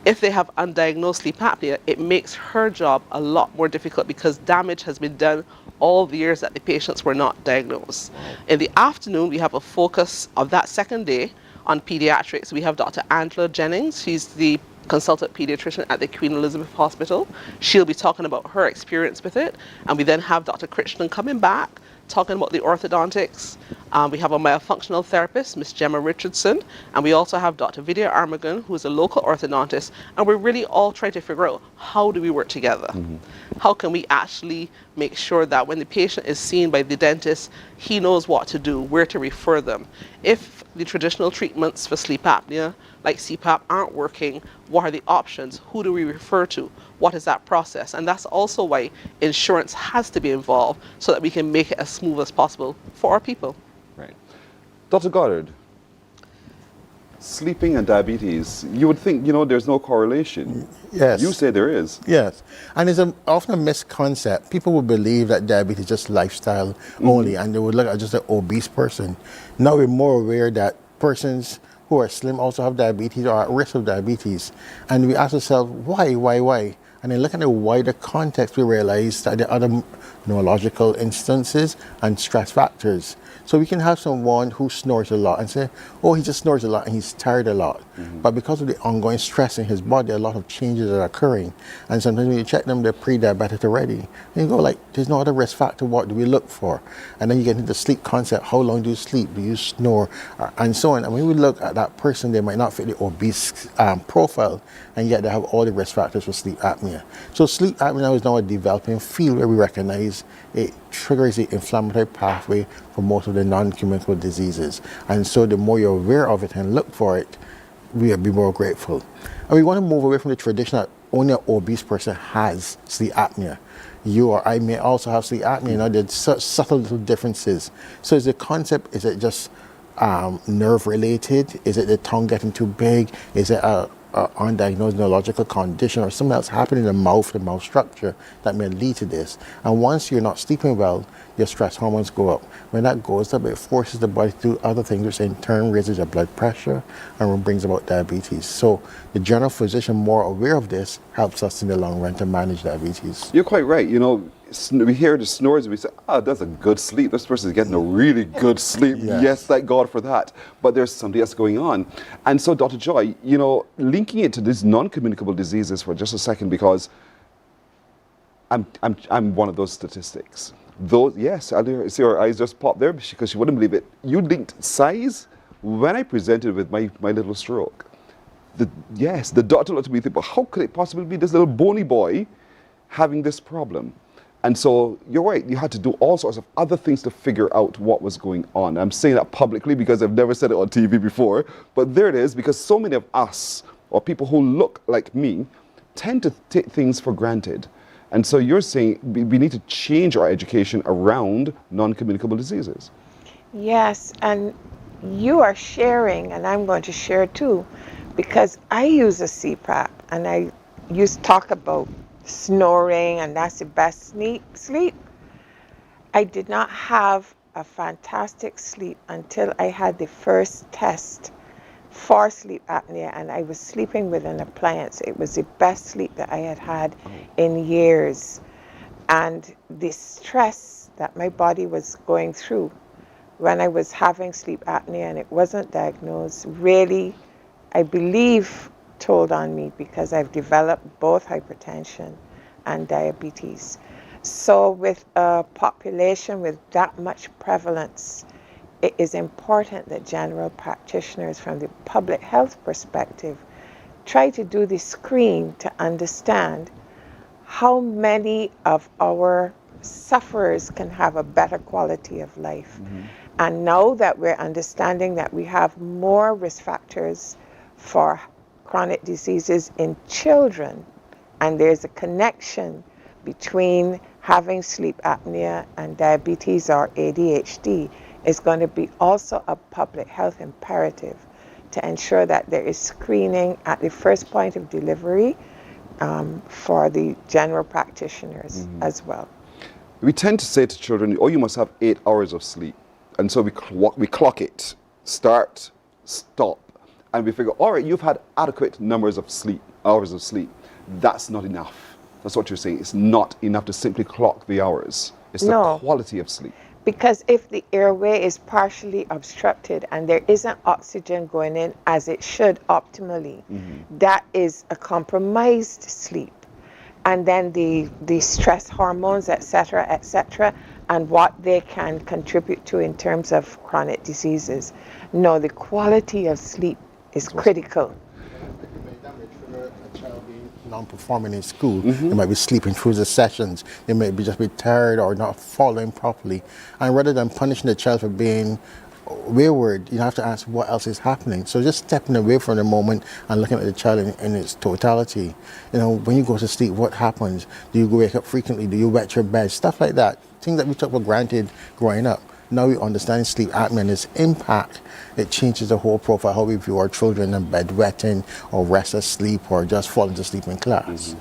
if they have undiagnosed sleep apnea, it makes her job a lot more difficult because damage has been done all the years that the patients were not diagnosed. In the afternoon, we have a focus of that second day on pediatrics. We have Dr. Angela Jennings. She's the consultant pediatrician at the Queen Elizabeth Hospital. She'll be talking about her experience with it. And we then have Dr. Krishnan coming back, talking about the orthodontics. We have a myofunctional therapist, Miss Gemma Richardson, and we also have Dr. Vidya Armagan, who is a local orthodontist, and we're really all trying to figure out, how do we work together? How can we actually make sure that when the patient is seen by the dentist, he knows what to do, where to refer them? If the traditional treatments for sleep apnea, like CPAP, aren't working, what are the options? Who do we refer to? What is that process? And that's also why insurance has to be involved, so that we can make it as smooth as possible for our people. Right. Dr. Goddard, sleeping and diabetes, you would think, there's no correlation. Yes. You say there is. Yes. And it's often a misconcept. People would believe that diabetes is just lifestyle only, and they would look at just an obese person. Now we're more aware that persons who are slim also have diabetes or are at risk of diabetes. And we ask ourselves, why? And then looking at the wider context, we realize that there are other neurological instances and stress factors. So we can have someone who snores a lot and say, oh, he just snores a lot and he's tired a lot. But because of the ongoing stress in his body, a lot of changes are occurring. And sometimes when you check them, they're pre-diabetic already. And you go like, there's no other risk factor, what do we look for? And then you get into the sleep concept, how long do you sleep, do you snore, and so on. And when we look at that person, they might not fit the obese profile, and yet they have all the risk factors for sleep apnea. So sleep apnea is now a developing field where we recognize it triggers the inflammatory pathway for most of the non-communicable diseases. And so the more you're aware of it and look for it, we'll be more grateful. And we want to move away from the tradition that only an obese person has sleep apnea. You or I may also have sleep apnea. There's such subtle little differences. So is the concept, is it just nerve related? Is it the tongue getting too big? Is it a undiagnosed neurological condition or something else happening in the mouth structure that may lead to this? And once you're not sleeping well, your stress hormones go up. When that goes up, it forces the body to do other things, which in turn raises your blood pressure and brings about diabetes. So the general physician, more aware of this, helps us in the long run to manage diabetes. You're quite right. We hear the snores and we say, that's a good sleep. This person is getting a really good sleep. Yes, thank God for that. But there's something else going on. And so, Dr. Joy, linking it to these non-communicable diseases for just a second, because I'm one of those statistics. Yes, I see her eyes just popped there because she wouldn't believe it. You linked size when I presented with my little stroke. The doctor looked at me and thought, how could it possibly be this little bony boy having this problem? And so you're right, you had to do all sorts of other things to figure out what was going on. I'm saying that publicly because I've never said it on TV before, but there it is, because so many of us, or people who look like me, tend to take things for granted. And so you're saying we need to change our education around non-communicable diseases. Yes, and you are sharing, and I'm going to share too, because I use a CPAP, and I used to talk about snoring, and that's the best sleep. I did not have a fantastic sleep until I had the first test for sleep apnea, and I was sleeping with an appliance. It was the best sleep that I had had in years. And the stress that my body was going through when I was having sleep apnea and it wasn't diagnosed really, I believe, told on me, because I've developed both hypertension and diabetes. So with a population with that much prevalence, it is important that general practitioners from the public health perspective try to do the screen to understand how many of our sufferers can have a better quality of life. And now that we're understanding that we have more risk factors for chronic diseases in children, and there's a connection between having sleep apnea and diabetes or ADHD, is going to be also a public health imperative to ensure that there is screening at the first point of delivery for the general practitioners as well. We tend to say to children, oh, you must have 8 hours of sleep. And so we clock it, start, stop, and we figure, all right, you've had adequate numbers of sleep, hours of sleep. That's not enough. That's what you're saying. It's not enough to simply clock the hours. It's the quality of sleep. Because if the airway is partially obstructed and there isn't oxygen going in as it should optimally, that is a compromised sleep. And then the stress hormones, etc., and what they can contribute to in terms of chronic diseases. No, the quality of sleep is critical. Non-performing in school, they might be sleeping through the sessions, they might be just be tired or not following properly. And rather than punishing the child for being wayward, you have to ask what else is happening. So just stepping away from the moment and looking at the child in its totality. You know, when you go to sleep, what happens? Do you wake up frequently? Do you wet your bed? Stuff like that. Things that we took for granted growing up. Now we understand sleep apnea and its impact. It changes the whole profile, how we view our children in bedwetting or restless sleep or just falling to sleep in class.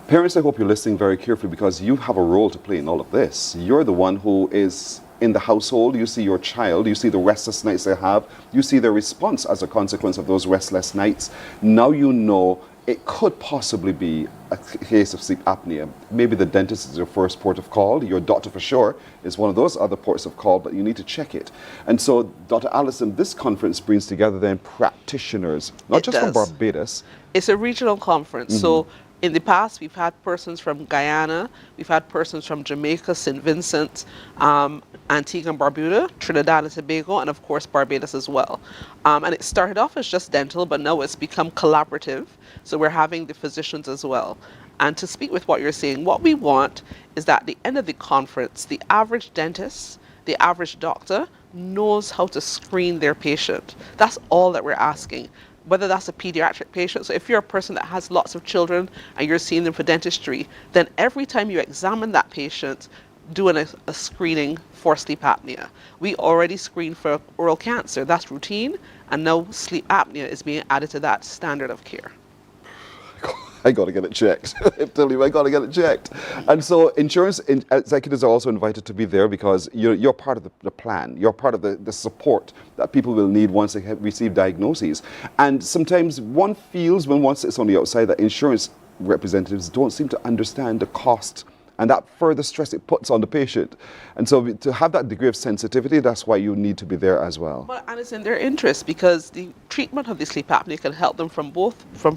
Parents, I hope you're listening very carefully because you have a role to play in all of this. You're the one who is in the household. You see your child, you see the restless nights they have, you see their response as a consequence of those restless nights. Now you know it could possibly be a case of sleep apnea. Maybe the dentist is your first port of call. Your doctor for sure is one of those other ports of call, but you need to check it. And so, Dr. Allison, this conference brings together then practitioners, not just from Barbados. It's a regional conference. So in the past, we've had persons from Guyana, we've had persons from Jamaica, St. Vincent, Antigua and Barbuda, Trinidad and Tobago, and of course Barbados as well. And it started off as just dental, but now it's become collaborative. So we're having the physicians as well. And to speak with what you're saying, what we want is that at the end of the conference, the average dentist, the average doctor knows how to screen their patient. That's all that we're asking. Whether that's a pediatric patient, so if you're a person that has lots of children and you're seeing them for dentistry, then every time you examine that patient, doing a screening for sleep apnea. We already screen for oral cancer, that's routine, and now sleep apnea is being added to that standard of care. I got to get it checked. I'm telling you, I got to get it checked. And so insurance executives are also invited to be there because you're part of the plan. You're part of the support that people will need once they have received diagnoses. And sometimes one feels when one sits on the outside that insurance representatives don't seem to understand the cost and that further stress it puts on the patient. And so to have that degree of sensitivity, that's why you need to be there as well. Well, and it's in their interest because the treatment of the sleep apnea can help them from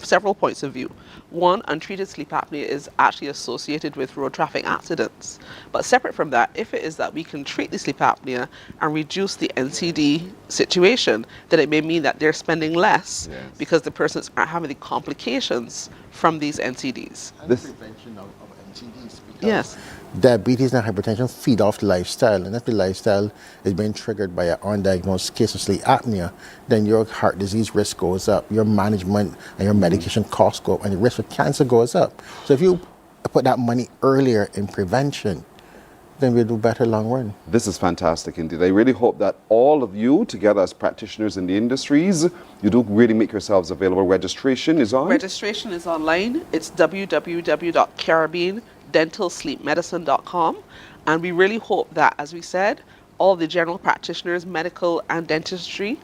several points of view. One, untreated sleep apnea is actually associated with road traffic accidents. But separate from that, if it is that we can treat the sleep apnea and reduce the NCD situation, then it may mean that they're spending less because the persons aren't having the complications from these NCDs. And the prevention of NCDs. Yes. Diabetes and hypertension feed off the lifestyle, and if the lifestyle is being triggered by an undiagnosed case of sleep apnea, then your heart disease risk goes up, your management and your medication costs go up, and the risk of cancer goes up. So if you put that money earlier in prevention, then we'll do better long run. This is fantastic indeed. I really hope that all of you, together as practitioners in the industries, you do really make yourselves available. Registration is on? Registration is online. It's www.caribbeandentalsleepmedicine.com. And we really hope that, as we said, all the general practitioners, medical and dentistry,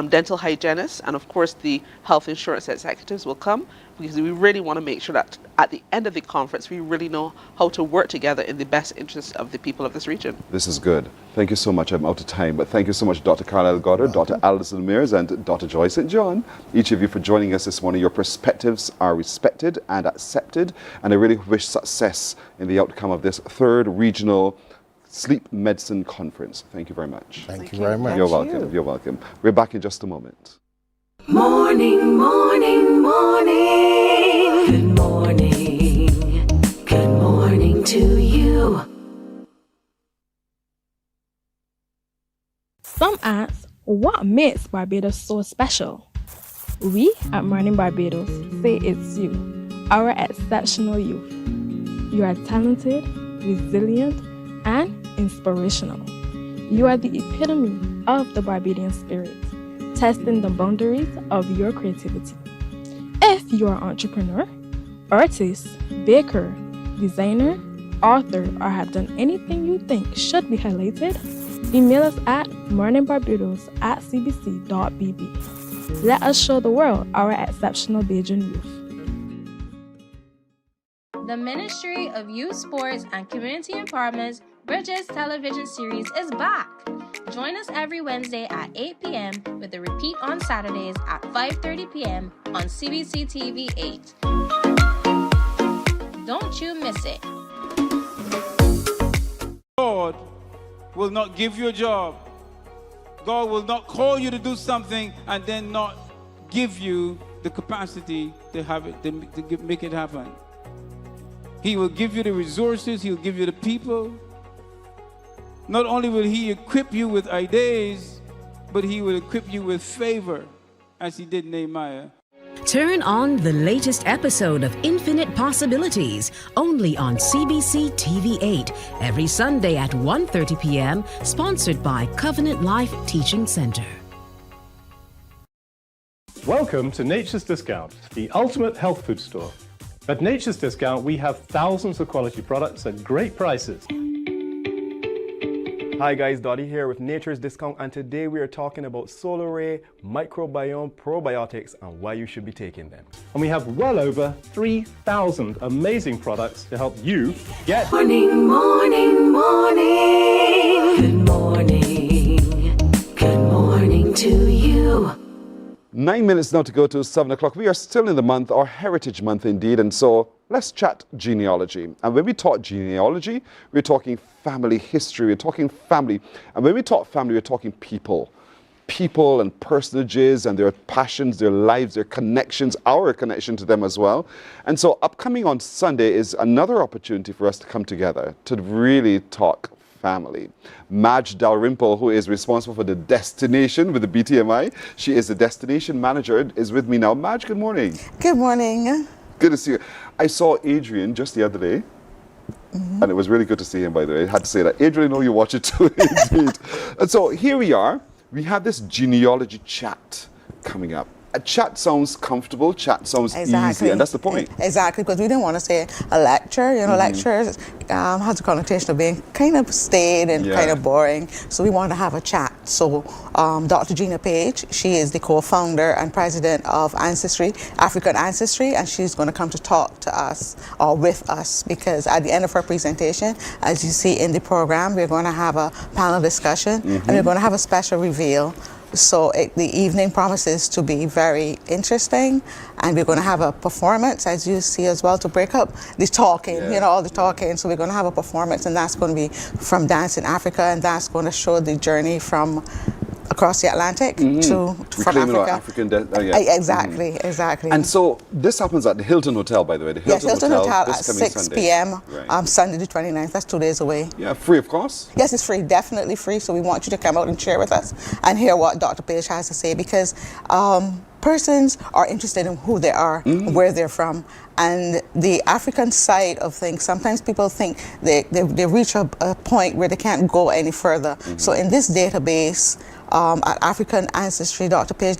dental hygienists, and of course the health insurance executives will come, because we really want to make sure that at the end of the conference we really know how to work together in the best interest of the people of this region. This is good. Thank you so much. I'm out of time, but thank you so much, Dr. Carlisle Goddard, Dr. Alison Mears, and Dr. Joy St. John, each of you for joining us this morning. Your perspectives are respected and accepted, and I really wish success in the outcome of this third regional Sleep Medicine Conference. Thank you very much. Thank you very much. You're welcome. You're welcome. We're back in just a moment. Morning, morning, morning. Good morning. Good morning to you. Some ask, what makes Barbados so special? We at Mornin Barbados say it's you, our exceptional youth. You are talented, resilient, and inspirational. You are the epitome of the Barbadian spirit, testing the boundaries of your creativity. If you are an entrepreneur, artist, baker, designer, author, or have done anything you think should be highlighted, email us at morninbarbados@cbc.bb. Let us show the world our exceptional Bajan youth. The Ministry of Youth, Sports and Community Empowerment's Bridges television series is back. Join us every Wednesday at 8 p.m. with a repeat on Saturdays at 5:30 p.m. on CBC TV 8. Don't you miss it. God will not give you a job. God will not call you to do something and then not give you the capacity to have it, to make it happen. He will give you the resources, he'll give you the people. Not only will he equip you with ideas, but he will equip you with favor, as he did Nehemiah. Turn on the latest episode of Infinite Possibilities, only on CBC TV 8, every Sunday at 1:30 p.m., sponsored by Covenant Life Teaching Center. Welcome to Nature's Discount, the ultimate health food store. At Nature's Discount, we have thousands of quality products at great prices. Hi guys, Dottie here with Nature's Discount, and today we are talking about Solar Ray Microbiome Probiotics and why you should be taking them. And we have well over 3,000 amazing products to help you get... Morning, morning, morning. Good morning. Good morning to you. 9 minutes now to go to 7 o'clock. We are still in the month, our Heritage Month indeed, and so let's chat genealogy. And when we talk genealogy, we're talking family history, we're talking family. And when we talk family, we're talking people. People and personages and their passions, their lives, their connections, our connection to them as well. And so upcoming on Sunday is another opportunity for us to come together to really talk family. Madge Dalrymple, who is responsible for the destination with the BTMI, she is the destination manager, is with me now. Madge, good morning. Good morning. Good to see you. I saw Adrian just the other day, and it was really good to see him, by the way. I had to say that. Adrian, I know you watch it too, indeed. And so here we are. We have this genealogy chat coming up. A chat sounds comfortable, chat sounds easy, and that's the point. Exactly, because we didn't want to say a lecture. You know, lectures has a connotation of being kind of staid and kind of boring. So we wanted to have a chat. So Dr. Gina Page, she is the co-founder and president of Ancestry, African Ancestry, and she's going to come to talk to us or with us, because at the end of her presentation, as you see in the program, we're going to have a panel discussion and we're going to have a special reveal. So the evening promises to be very interesting, and we're going to have a performance, as you see as well, to break up the talking, you know, all the talking. So we're going to have a performance, and that's going to be from Dance in Africa, and that's going to show the journey from across the Atlantic to from Africa. Exactly, exactly. And so this happens at the Hilton Hotel, by the way. The Hilton Hotel at 6 p.m. Sunday the 29th. That's 2 days away. Yeah, free of course? Yes, it's free, definitely free. So we want you to come out and share with us and hear what Dr. Page has to say, because persons are interested in who they are, where they're from, and the African side of things. Sometimes people think they reach a point where they can't go any further. So in this database, at African Ancestry, Dr. Page,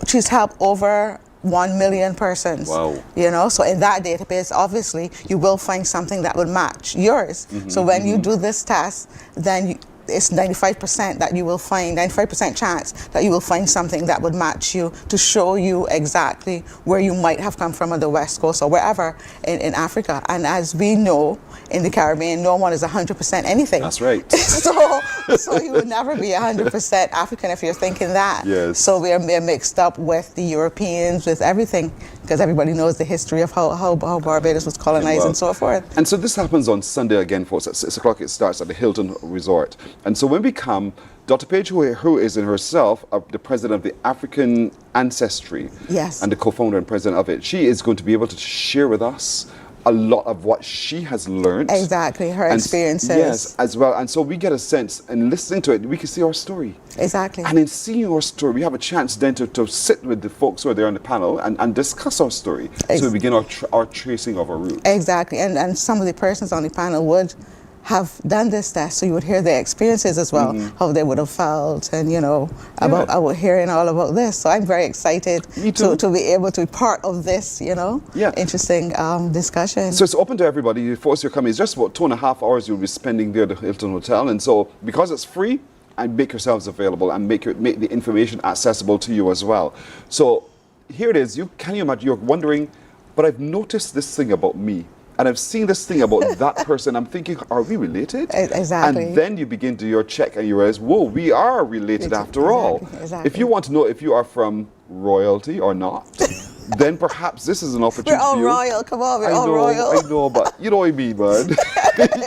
she's helped over 1 million persons. Wow. You know, so in that database, obviously, you will find something that would match yours. So when you do this test, then it's 95% that you will find, 95% chance that you will find something that would match you, to show you exactly where you might have come from on the West Coast or wherever in Africa. And as we know, in the Caribbean, no one is 100% anything. That's right. So you will never be 100% African if you're thinking that. Yes. So we're mixed up with the Europeans, with everything, because everybody knows the history of how Barbados was colonized and so forth. And so this happens on Sunday again, folks. At 6 o'clock it starts at the Hilton Resort. And so when we come, Dr. Page, who is in herself the president of the African Ancestry, and the co-founder and president of it, she is going to be able to share with us a lot of what she has learned. Exactly, her experiences. Yes, as well. And so we get a sense, and listening to it, we can see our story. Exactly. And in seeing our story, we have a chance then to sit with the folks who are there on the panel and discuss our story. So we begin our tracing of our roots. Exactly, and some of the persons on the panel would have done this test, so you would hear their experiences as well, how they would have felt, and about hearing all about this. So I'm very excited to be able to be part of this, interesting discussion. So it's open to everybody. For us, you're coming. It's just about 2.5 hours you'll be spending there at the Hilton Hotel, and so because it's free, and make yourselves available and make the information accessible to you as well. So here it is. Can you imagine? You're wondering, but I've noticed this thing about me. And I've seen this thing about that person. I'm thinking, are we related? Exactly. And then you begin to do your check and you realize, whoa, we are related after all. Exactly. If you want to know if you are from royalty or not, then perhaps this is an opportunity. We're all for you. royal. Come on, we're all royal. I know, but you know what I mean, man.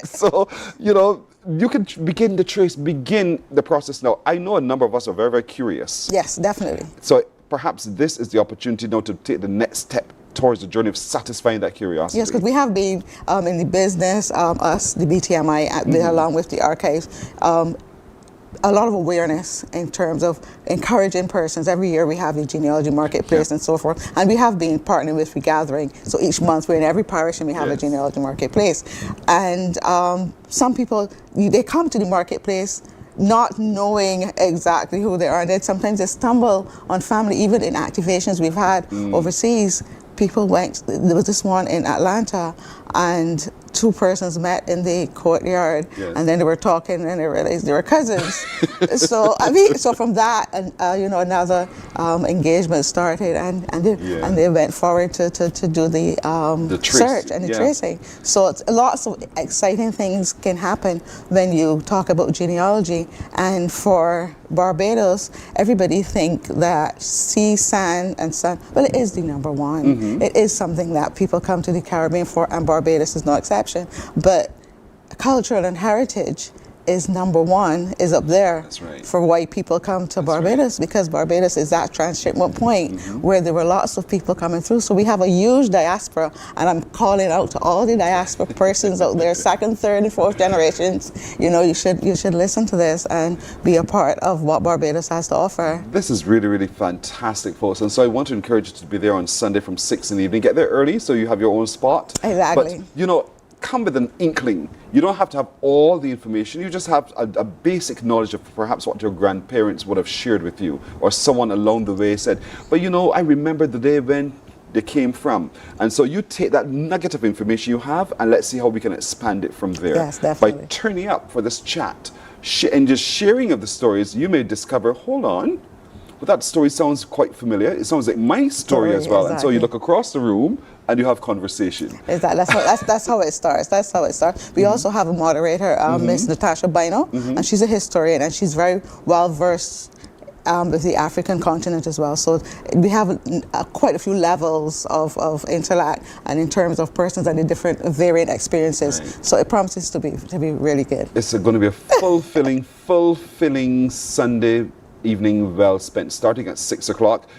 So, you can begin the process now. I know a number of us are very, very curious. Yes, definitely. So perhaps this is the opportunity now to take the next step towards the journey of satisfying that curiosity. Yes, because we have been in the business, us, the BTMI, along with the archives, a lot of awareness in terms of encouraging persons. Every year we have the genealogy marketplace and so forth, and we have been partnering with Regathering. So each month we're in every parish and we have a genealogy marketplace. And some people, they come to the marketplace not knowing exactly who they are, and then sometimes they stumble on family, even in activations we've had overseas. People went, there was this one in Atlanta, and 2 persons met in the courtyard, and then they were talking, and they realized they were cousins. So from that, another engagement started, and they went forward to do the search and the tracing. So lots of exciting things can happen when you talk about genealogy. And for Barbados, everybody think that sea, sand, and sun. Well, it is the number one. It is something that people come to the Caribbean for, and Barbados is no exception. But cultural and heritage is number one, is up there for why people come to Barbados, because Barbados is that transshipment point where there were lots of people coming through. So we have a huge diaspora, and I'm calling out to all the diaspora persons out there, 2nd, 3rd, and 4th generations. You should listen to this and be a part of what Barbados has to offer. This is really, really fantastic, folks. And so I want to encourage you to be there on Sunday from 6 in the evening. Get there early so you have your own spot. Exactly. But, come with an inkling. You don't have to have all the information. You just have a basic knowledge of perhaps what your grandparents would have shared with you, or someone along the way said, but I remember the day when they came from. And so you take that nugget of information you have, and let's see how we can expand it from there. Yes, definitely. By turning up for this chat and just sharing of the stories, you may discover, hold on, but that story sounds quite familiar. It sounds like my story as well. And so you look across the room and you have conversation. That's how it starts. That's how it starts. We also have a moderator, Miss Natasha Bino, and she's a historian, and she's very well versed with the African continent as well. So we have quite a few levels of intellect, and in terms of persons and the different varied experiences. So it promises to be really good. It's going to be a fulfilling Sunday evening well spent, starting at 6 o'clock.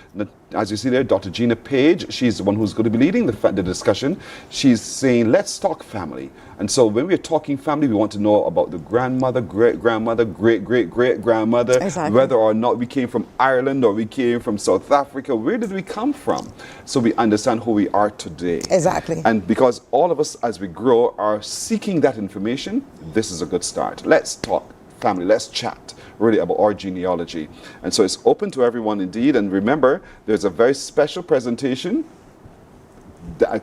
As you see there, Dr. Gina Page, she's the one who's going to be leading the discussion. She's saying, let's talk family. And so when we're talking family, we want to know about the grandmother, great-grandmother, great-great-great-grandmother, whether or not we came from Ireland or we came from South Africa. Where did we come from? So we understand who we are today. Exactly. And because all of us, as we grow, are seeking that information, this is a good start. Let's talk family. Let's chat really about our genealogy. And so it's open to everyone indeed. And remember, there's a very special presentation.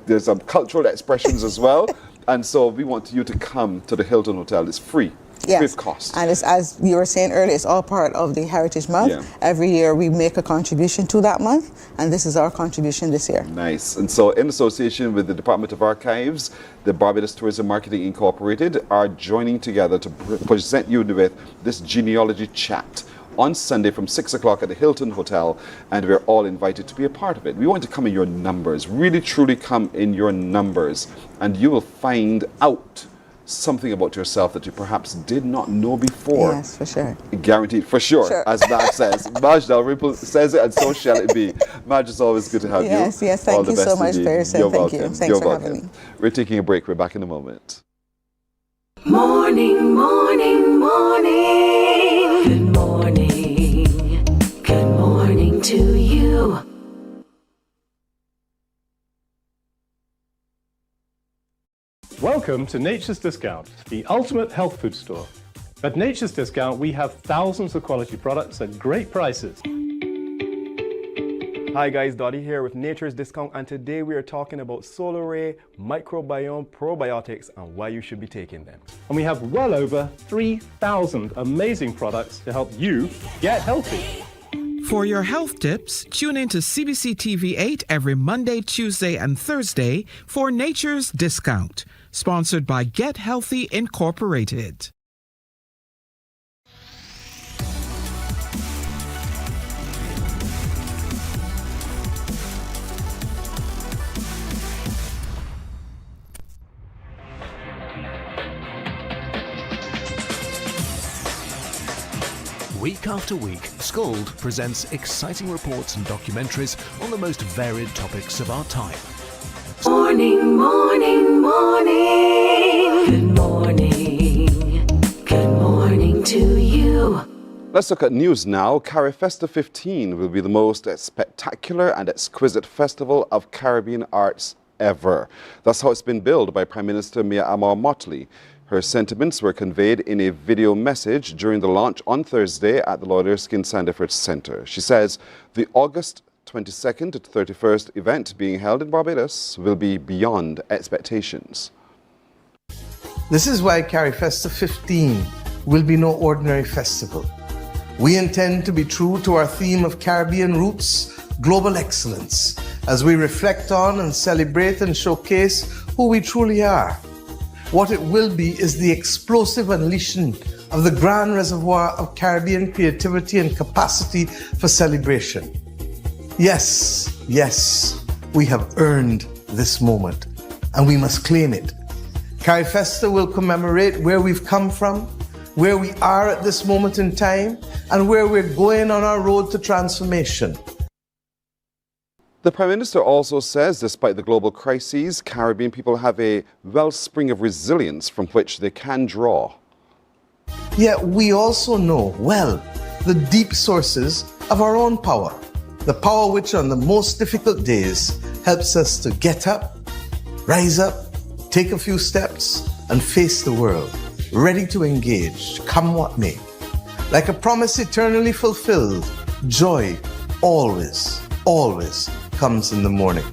There's some cultural expressions as well. And so we want you to come to the Hilton Hotel. It's free. Yes. Free of cost. And it's, as you were saying earlier, it's all part of the Heritage Month. Yeah. Every year we make a contribution to that month, and this is our contribution this year. Nice. And so in association with the Department of Archives, the Barbados Tourism Marketing Incorporated are joining together to present you with this genealogy chat on Sunday from 6 o'clock at the Hilton Hotel, and we're all invited to be a part of it. We want to come in your numbers, really truly come in your numbers, and you will find out something about yourself that you perhaps did not know before. Yes, for sure. Guaranteed, for sure. As Madge says. Madge Dalrymple says it, and so shall it be. Madge, it's always good to have you. Yes, thank you so much, Pearson. You're Thank welcome. you. Thanks for having me. We're taking a break. We're back in a moment. Morning, morning, morning. Good morning. Good morning to you. Welcome Welcome to Nature's Discount, the ultimate health food store. At Nature's Discount, we have thousands of quality products at great prices. Hi guys, Dottie here with Nature's Discount, and today we are talking about Solar Ray Microbiome Probiotics and why you should be taking them. And we have well over 3,000 amazing products to help you get healthy. For your health tips, tune in to CBC TV 8 every Monday, Tuesday, and Thursday for Nature's Discount, sponsored by Get Healthy Incorporated. Week after week, Scold presents exciting reports and documentaries on the most varied topics of our time. Morning, morning, morning. Good morning. Good morning to you. Let's look at news now. CariFesta 15 will be the most spectacular and exquisite festival of Caribbean arts ever. That's how it's been billed by Prime Minister Mia Amor Motley. Her sentiments were conveyed in a video message during the launch on Thursday at the Lord Erskine Sandiford Centre. She says the August 22nd to 31st event being held in Barbados will be beyond expectations. This is why CariFesta 15 will be no ordinary festival. We intend to be true to our theme of Caribbean roots, global excellence, as we reflect on and celebrate and showcase who we truly are. What it will be is the explosive unleashing of the grand reservoir of Caribbean creativity and capacity for celebration. Yes, yes, we have earned this moment, and we must claim it. CariFesta will commemorate where we've come from, where we are at this moment in time, and where we're going on our road to transformation. The Prime Minister also says, despite the global crises, Caribbean people have a wellspring of resilience from which they can draw. Yet we also know well the deep sources of our own power, the power which on the most difficult days helps us to get up, rise up, take a few steps, and face the world, ready to engage, come what may. Like a promise eternally fulfilled, joy always, always comes in the morning.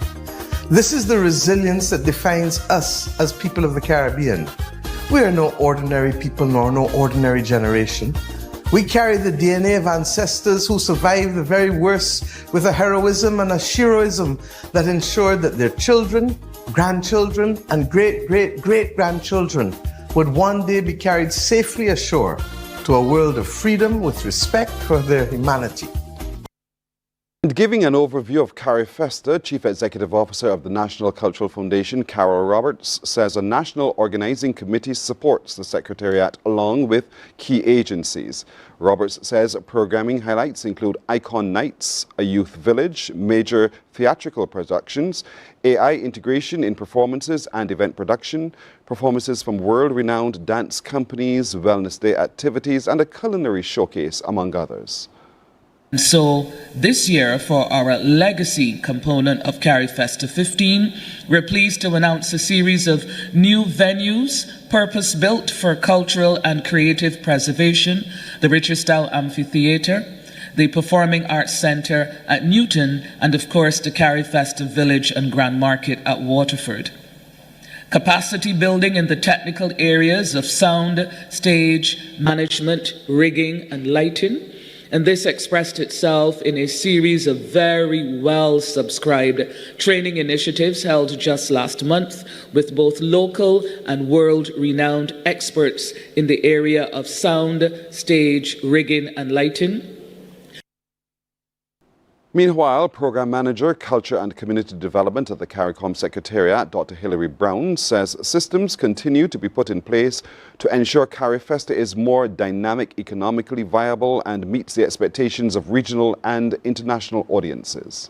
This is the resilience that defines us as people of the Caribbean. We are no ordinary people nor no ordinary generation. We carry the DNA of ancestors who survived the very worst with a heroism and a heroism that ensured that their children, grandchildren, and great-great-great-grandchildren would one day be carried safely ashore to a world of freedom with respect for their humanity. And giving an overview of CariFesta, Chief Executive Officer of the National Cultural Foundation, Carol Roberts, says a national organizing committee supports the Secretariat along with key agencies. Roberts says programming highlights include Icon Nights, a youth village, major theatrical productions, AI integration in performances and event production, performances from world-renowned dance companies, wellness day activities, and a culinary showcase, among others. So this year, for our legacy component of CariFesta 15, we're pleased to announce a series of new venues purpose-built for cultural and creative preservation: the Richardstown Amphitheatre, the Performing Arts Centre at Newton, and of course the CariFesta Village and Grand Market at Waterford. Capacity building in the technical areas of sound, stage, management, rigging, and lighting. And this expressed itself in a series of very well-subscribed training initiatives held just last month with both local and world-renowned experts in the area of sound, stage, rigging, and lighting. Meanwhile, Program Manager, Culture and Community Development at the CARICOM Secretariat, Dr. Hilary Brown, says systems continue to be put in place to ensure CariFesta is more dynamic, economically viable, and meets the expectations of regional and international audiences.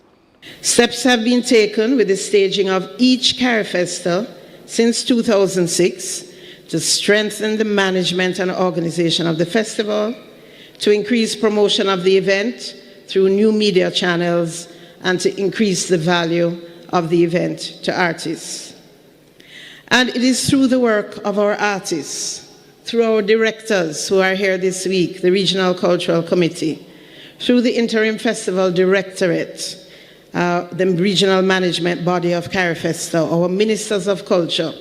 Steps have been taken with the staging of each CariFesta since 2006 to strengthen the management and organization of the festival, to increase promotion of the event through new media channels, and to increase the value of the event to artists. And it is through the work of our artists, through our directors who are here this week, the Regional Cultural Committee, through the Interim Festival Directorate, the regional management body of CARIFESTA, our ministers of culture,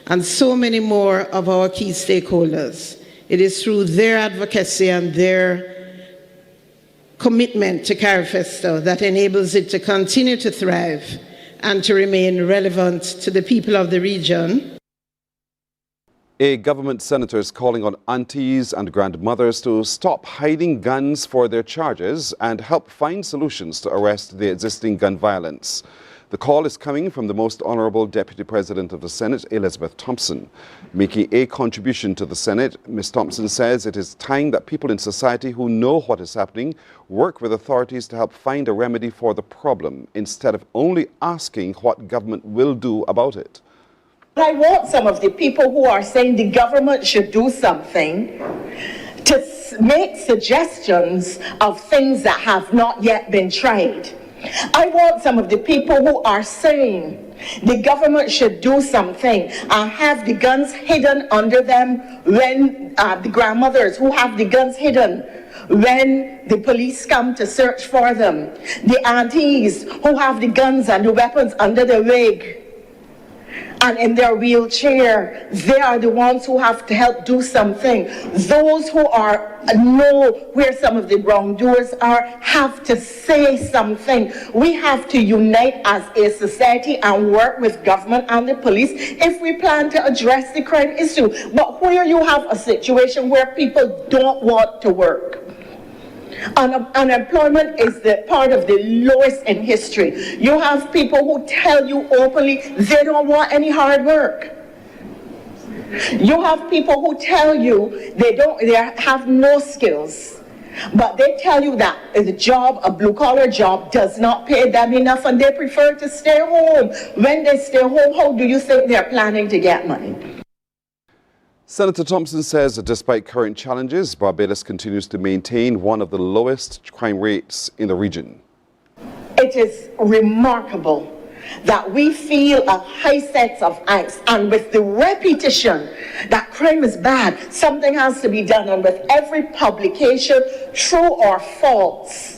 and so many more of our key stakeholders. It is through their advocacy and their commitment to CARIFESTA that enables it to continue to thrive and to remain relevant to the people of the region. A government senator is calling on aunties and grandmothers to stop hiding guns for their charges and help find solutions to arrest the existing gun violence. The call is coming from the Most Honorable Deputy President of the Senate, Elizabeth Thompson. Making a contribution to the Senate, Ms. Thompson says it is time that people in society who know what is happening work with authorities to help find a remedy for the problem, instead of only asking what government will do about it. I want some of the people who are saying the government should do something to make suggestions of things that have not yet been tried. I want some of the people who are saying the government should do something and have the guns hidden under them when the grandmothers who have the guns hidden when the police come to search for them, the aunties who have the guns and the weapons under their wig and in their wheelchair, they are the ones who have to help do something. Those who know where some of the wrongdoers are have to say something. We have to unite as a society and work with government and the police if we plan to address the crime issue. But where you have a situation where people don't want to work, unemployment is the part of the lowest in history. You have people who tell you openly they don't want any hard work. You have people who tell you they have no skills, but they tell you that the job, a blue-collar job, does not pay them enough and they prefer to stay home. When they stay home, how do you think they're planning to get money? Senator Thompson says that despite current challenges, Barbados continues to maintain one of the lowest crime rates in the region. It is remarkable that we feel a high sense of angst, and with the repetition that crime is bad, something has to be done, and with every publication, true or false,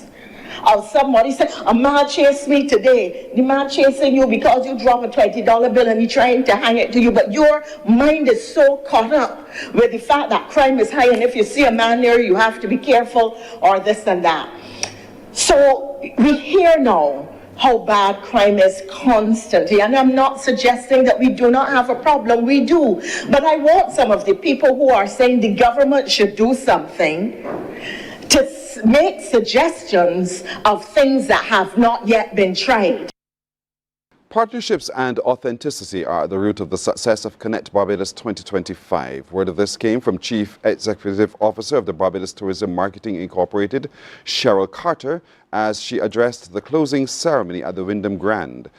of somebody said, a man chased me today. The man chasing you because you drop a $20 bill and he's trying to hang it to you, but your mind is so caught up with the fact that crime is high, and if you see a man there, you have to be careful, or this and that. So we hear now how bad crime is constantly, and I'm not suggesting that we do not have a problem, we do, but I want some of the people who are saying the government should do something to make suggestions of things that have not yet been tried. Partnerships and authenticity are the root of the success of Connect Barbados 2025. Word of this came from Chief Executive Officer of the Barbados Tourism Marketing Incorporated, Cheryl Carter, as she addressed the closing ceremony at the Wyndham Grand.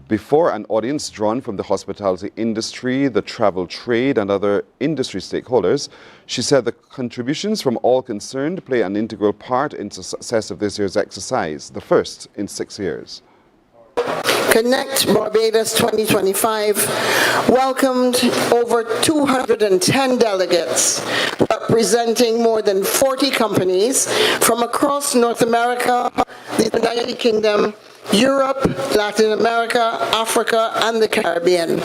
Before an audience drawn from the hospitality industry, the travel trade and other industry stakeholders, she said the contributions from all concerned play an integral part in the success of this year's exercise, the first in 6 years. Connect Barbados 2025 welcomed over 210 delegates representing more than 40 companies from across North America, the United Kingdom, Europe, Latin America, Africa, and the Caribbean,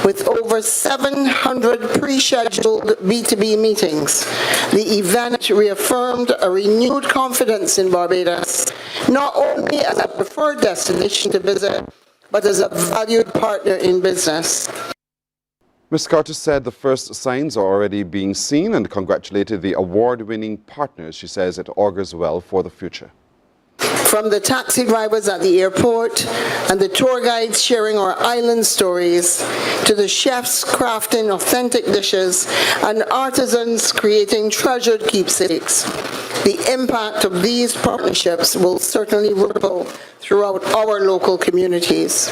with over 700 pre-scheduled B2B meetings. The event reaffirmed a renewed confidence in Barbados, not only as a preferred destination to visit, but as a valued partner in business. Ms. Carter said the first signs are already being seen and congratulated the award-winning partners. She says it augurs well for the future. From the taxi drivers at the airport and the tour guides sharing our island stories, to the chefs crafting authentic dishes and artisans creating treasured keepsakes, the impact of these partnerships will certainly ripple throughout our local communities.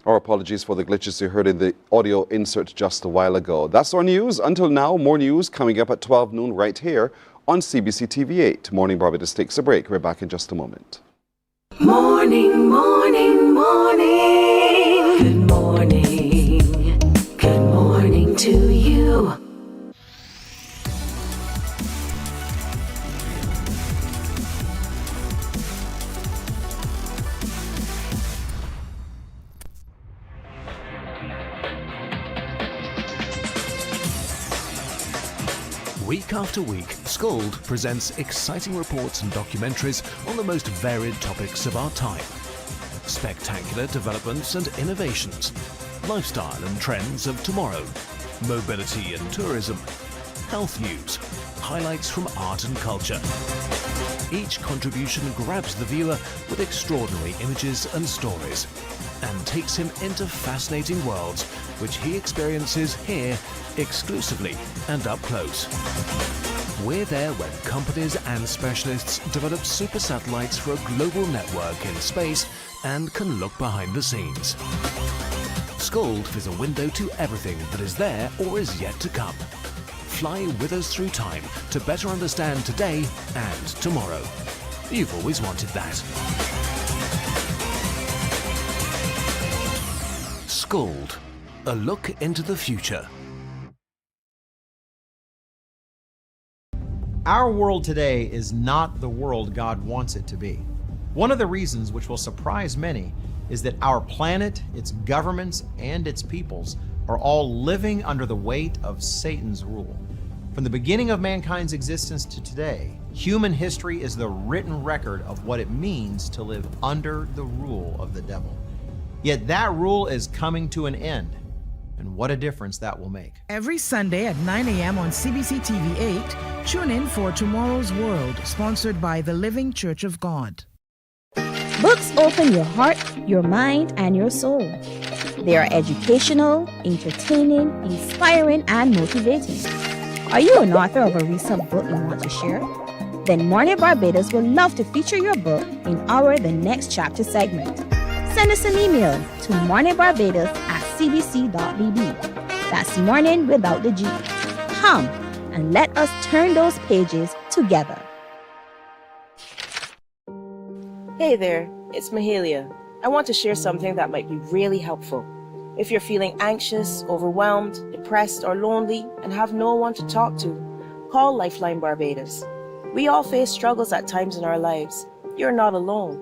Our apologies for the glitches you heard in the audio insert just a while ago. That's our news. Until now, more news coming up at 12 noon right here on CBC TV8. Morning Barbados takes a break. We're back in just a moment. Morning, morning, morning. Good morning. to you. Week after week, Scold presents exciting reports and documentaries on the most varied topics of our time. Spectacular developments and innovations, lifestyle and trends of tomorrow, mobility and tourism, health news, highlights from art and culture. Each contribution grabs the viewer with extraordinary images and stories and takes him into fascinating worlds which he experiences here exclusively and up close. We're there when companies and specialists develop super satellites for a global network in space and can look behind the scenes. Scold is a window to everything that is there or is yet to come. Fly with us through time to better understand today and tomorrow. You've always wanted that. Scold, a look into the future. Our world today is not the world God wants it to be. One of the reasons, which will surprise many, is that our planet, its governments, and its peoples are all living under the weight of Satan's rule. From the beginning of mankind's existence to today, human history is the written record of what it means to live under the rule of the devil. Yet that rule is coming to an end, and what a difference that will make. Every Sunday at 9 a.m. on CBC TV 8, tune in for Tomorrow's World, sponsored by the Living Church of God. Books open your heart, your mind, and your soul. They are educational, entertaining, inspiring, and motivating. Are you an author of a recent book you want to share? Then Mornin Barbados would love to feature your book in our The Next Chapter segment. Send us an email to morninbarbados@cbc.bb. That's morning without the G. Come and let us turn those pages together. Hey there, it's Mahalia. I want to share something that might be really helpful. If you're feeling anxious, overwhelmed, depressed, or lonely and have no one to talk to, call Lifeline Barbados. We all face struggles at times in our lives. You're not alone.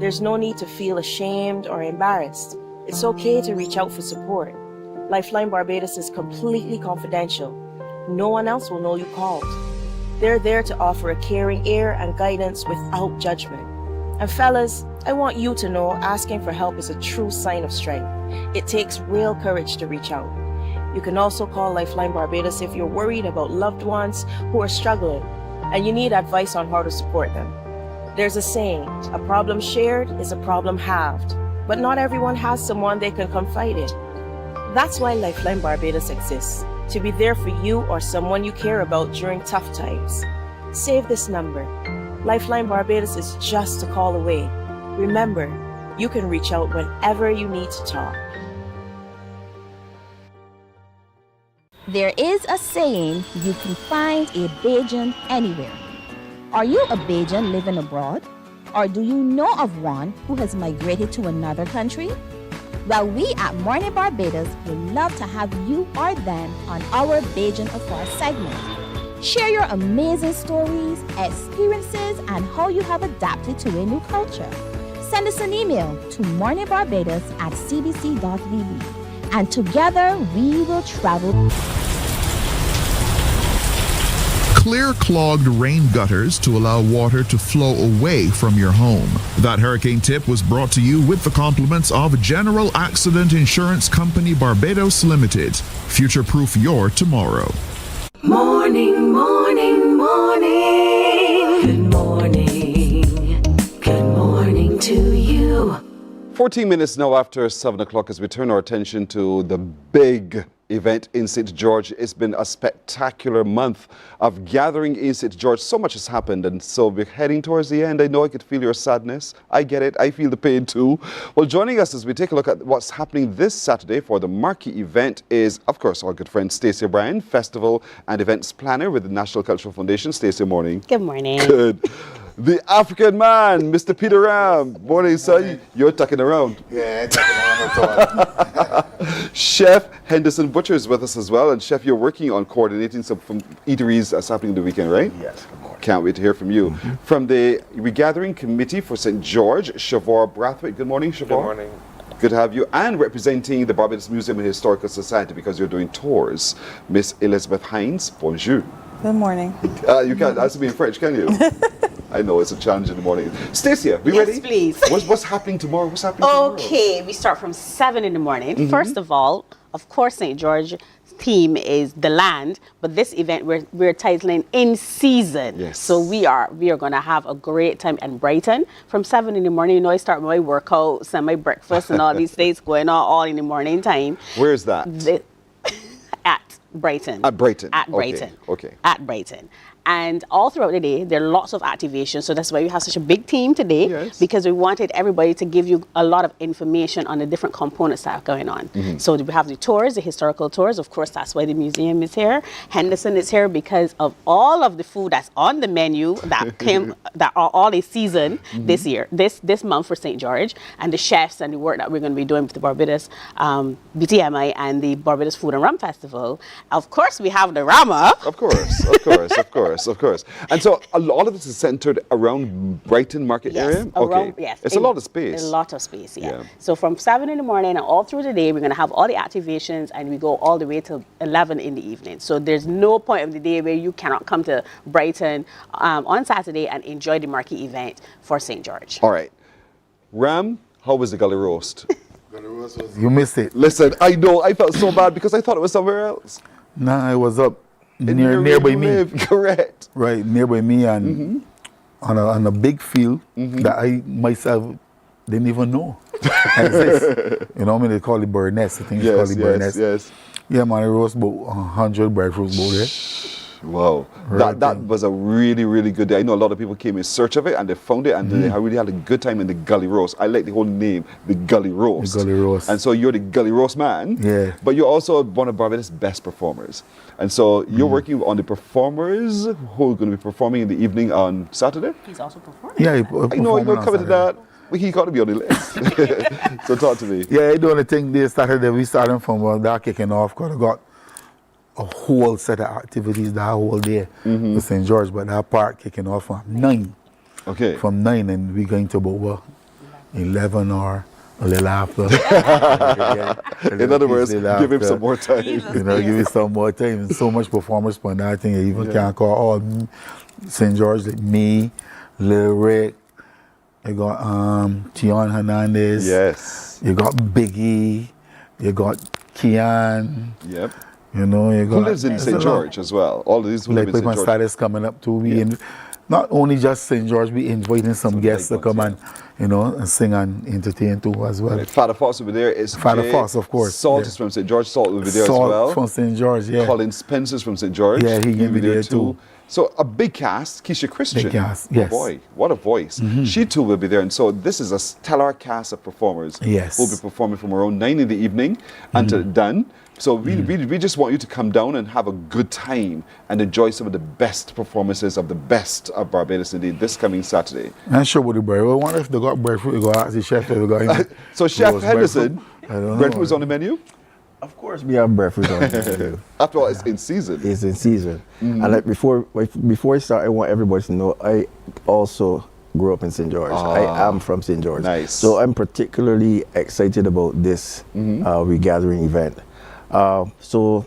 There's no need to feel ashamed or embarrassed. It's okay to reach out for support. Lifeline Barbados is completely confidential. No one else will know you called. They're there to offer a caring ear and guidance without judgment. And fellas, I want you to know asking for help is a true sign of strength. It takes real courage to reach out. You can also call Lifeline Barbados if you're worried about loved ones who are struggling and you need advice on how to support them. There's a saying, a problem shared is a problem halved, but not everyone has someone they can confide in. That's why Lifeline Barbados exists, to be there for you or someone you care about during tough times. Save this number. Lifeline Barbados is just a call away. Remember, you can reach out whenever you need to talk. There is a saying, you can find a Bajan anywhere. Are you a Bajan living abroad? Or do you know of one who has migrated to another country? Well, we at Mornin Barbados would love to have you or them on our Bajan Afar segment. Share your amazing stories, experiences, and how you have adapted to a new culture. Send us an email to morninbarbados@cbc.bb, and together we will travel. Clear clogged rain gutters to allow water to flow away from your home. That hurricane tip was brought to you with the compliments of General Accident Insurance Company Barbados Limited. Future-proof your tomorrow. Morning, morning, morning. Good morning. Good morning to you. 14 minutes now after 7 o'clock as we turn our attention to the big event in St. George. It's been a spectacular month of gathering in St. George. So much has happened, and so we're heading towards the end. I know I could feel your sadness. I get it. I feel the pain too. Well, joining us as we take a look at what's happening this Saturday for the marquee event is, of course, our good friend Stacey O'Brien, Festival and Events Planner with the National Cultural Foundation. Stacey, morning. Good morning. Good. the African man, Mr. Peter Ram. Morning, son. You're tucking around. Yeah, tucking around at all. Chef Henderson Butcher is with us as well. And Chef, you're working on coordinating some from eateries that's happening the weekend, right? Yes. Can't wait to hear from you. From the Regathering Committee for St. George, Shavor Brathwaite. Good morning, Shavor. Good morning. Good to have you. And representing the Barbados Museum and Historical Society because you're doing tours, Miss Elizabeth Hines. Bonjour. Good morning. You can't answer me in French, can you? I know it's a challenge in the morning. Stacia, we Yes, ready? please. What's happening tomorrow? What's happening tomorrow? Okay, we start from 7 in the morning. First of all, of course, St. George theme is the land, but this event we're titling In Season. Yes. So we are going to have a great time in Brighton from 7 in the morning. You know, I start my workouts and my breakfast and all these things going on all in the morning time. Where is that? At Brighton. At Brighton. At Brighton. Okay. At Brighton. And all throughout the day, there are lots of activations. So that's why we have such a big team today, because we wanted everybody to give you a lot of information on the different components that are going on. So we have the tours, the historical tours. Of course, that's why the museum is here. Henderson is here because of all of the food that's on the menu that came, that are all a season this year, this month for St. George, and the chefs and the work that we're going to be doing with the Barbados BTMI and the Barbados Food and Rum Festival. Of course, we have the Rama. Of course. Of course. And so a lot of this is centered around Brighton market area? Around, yes. It's a lot of space. A lot of space, yeah. So from 7 in the morning and all through the day, we're going to have all the activations and we go all the way to 11 in the evening. So there's no point of the day where you cannot come to Brighton on Saturday and enjoy the market event for St. George. All right. Ram, how was the gully roast? You missed it. Listen, I know. I felt so bad because I thought it was somewhere else. Nah, it was up nearby me. Correct. Right, nearby me and on a big field that I myself didn't even know exists. You know what I mean? They call it bird nest. I think it's called it bird nest. Yes. Yeah, man, it roast about 100 breadfruit bowl there. Wow, that was a really, really good day. I know a lot of people came in search of it and they found it and they really had a good time in the gully roast. I like the whole name, the gully roast. The gully roast. And so you're the gully roast man. Yeah. But you're also one of Barbados' best performers. And so you're working on the performers who are going to be performing in the evening on Saturday. He's also performing. Yeah, I know you're coming to that. Well, he got to be on the list. So talk to me. Yeah, the only thing they started, we started from that kicking off because I got a whole set of activities that whole day with St. George, but that part kicking off from 9. Okay. From 9 and we're going to about 11 or a little after. In other words, give him some more time. You know, give him some more time. And so much performance for that thing. You even can't call all St. George, like me, Lil Rick, you got Tion Hernandez. Yes. You got Biggie, you got Kian. Yep. You know, you got, who lives in St. George as well? All of these who live in St. George. Status coming up too. We not only just St. George, we inviting some guests to come and, you know, and sing and entertain too as well. Right. Father Fox will be there. Father Fox, of course. Salt is from St. George. Salt will be there Salt as well. From St. George, yeah. Colin Spencer's from St. George. Yeah, he'll be there too. So a big cast. Keisha Christian. Big cast, yes. Oh boy, what a voice. She too will be there. And so this is a stellar cast of performers. Yes. Who will be performing from around 9 in the evening until done. So we just want you to come down and have a good time and enjoy some of the best performances of the best of Barbados indeed this coming Saturday. I'm sure with the bread. Well, what if they got breadfruit? You go ask the chef if they got him. So Chef Henderson, breadfruit is on the menu? Of course, we have breadfruit on the menu. After all, it's in season. It's in season. And like before I start, I want everybody to know I also grew up in St. George. I am from St. George. Nice. So I'm particularly excited about this regathering event. So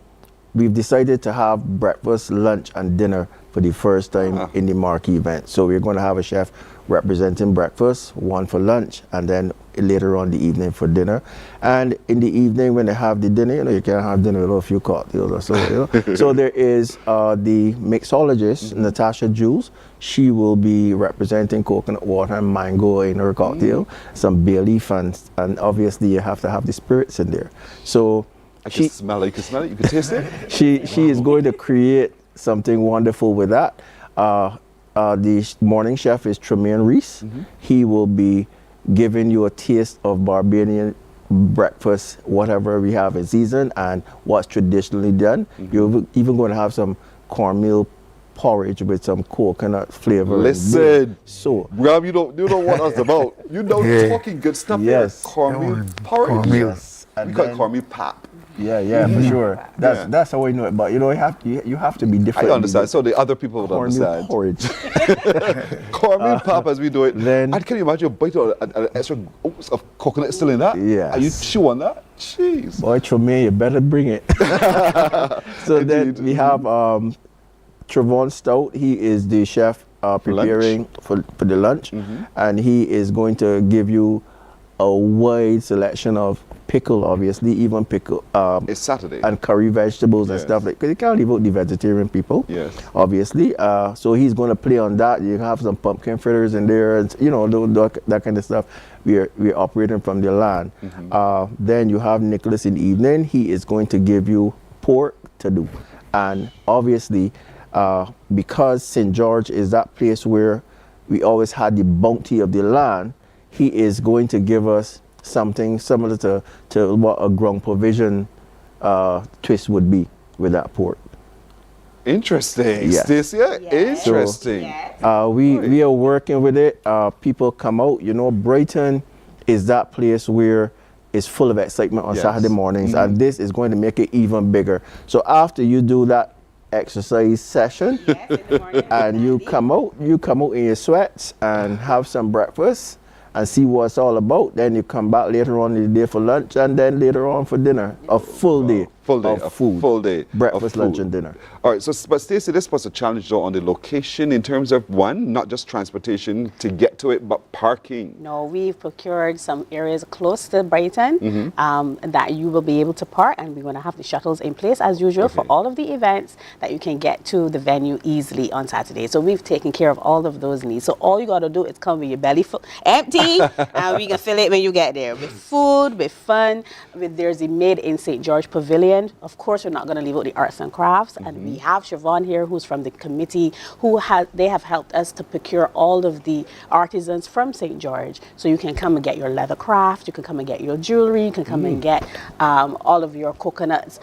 we've decided to have breakfast, lunch, and dinner for the first time in the marquee event. So we're going to have a chef representing breakfast, one for lunch, and then later on the evening for dinner. And in the evening when they have the dinner, you know, you can't have dinner without a few cocktails or so. You know? So there is the mixologist, Natasha Jules. She will be representing coconut water and mango in her cocktail, some bay leaf, and obviously you have to have the spirits in there. So I can smell it. You can smell it. You can taste it. She is going to create something wonderful with that. The morning chef is Tremaine Reese. He will be giving you a taste of Barbadian breakfast, whatever we have in season and what's traditionally done. You're even going to have some cornmeal porridge with some coconut flavor. Listen, so Ram, you don't want us about. You know, talking good stuff. Yes, cornmeal porridge. cornmeal. Yes, we call it cornmeal pap. Yeah, for sure. That's how I know it. But you know, you have to be different. I understand. So the other people would understand. Porridge. Cornmeal pap as we do it. Then, and can you imagine a bite of an extra ounce of coconut still in that? Yeah. Are you chew on that? Jeez. Boy, Tremaine, you better bring it. So then we have Trevon Stout. He is the chef preparing for the lunch, and he is going to give you a wide selection of pickle, obviously, even pickle. It's Saturday. And curry vegetables and stuff like. Because you can't leave out the vegetarian people. Yes. Obviously. So he's going to play on that. You have some pumpkin fritters in there, and you know that kind of stuff. We're operating from the land. Then you have Nicholas in the evening. He is going to give you pork to do, and obviously, because St. George is that place where we always had the bounty of the land, he is going to give us something similar to what a ground provision twist would be with that pork. Interesting. Yes. Stacey, interesting. So, we are working with it. People come out. You know, Brighton is that place where it's full of excitement on Saturday mornings, and this is going to make it even bigger. So after you do that exercise session, and you come out in your sweats and have some breakfast and see what it's all about. Then you come back later on in the day for lunch, and then later on for dinner. A full day. Of food. Full day. Breakfast, of lunch, food. and dinner. All right, so, but Stacey, this was a challenge though on the location in terms of not just transportation to get to it, but parking. No, we've procured some areas close to Brighton that you will be able to park, and we're going to have the shuttles in place as usual for all of the events that you can get to the venue easily on Saturday. So we've taken care of all of those needs. So all you got to do is come with your belly empty, and we can fill it when you get there with food, with fun. There's a Made in St. George Pavilion. Of course, we're not going to leave out the arts and crafts, and we have Siobhan here, who's from the committee, they have helped us to procure all of the artisans from St. George. So you can come and get your leather craft, you can come and get your jewelry, you can come and get all of your coconuts,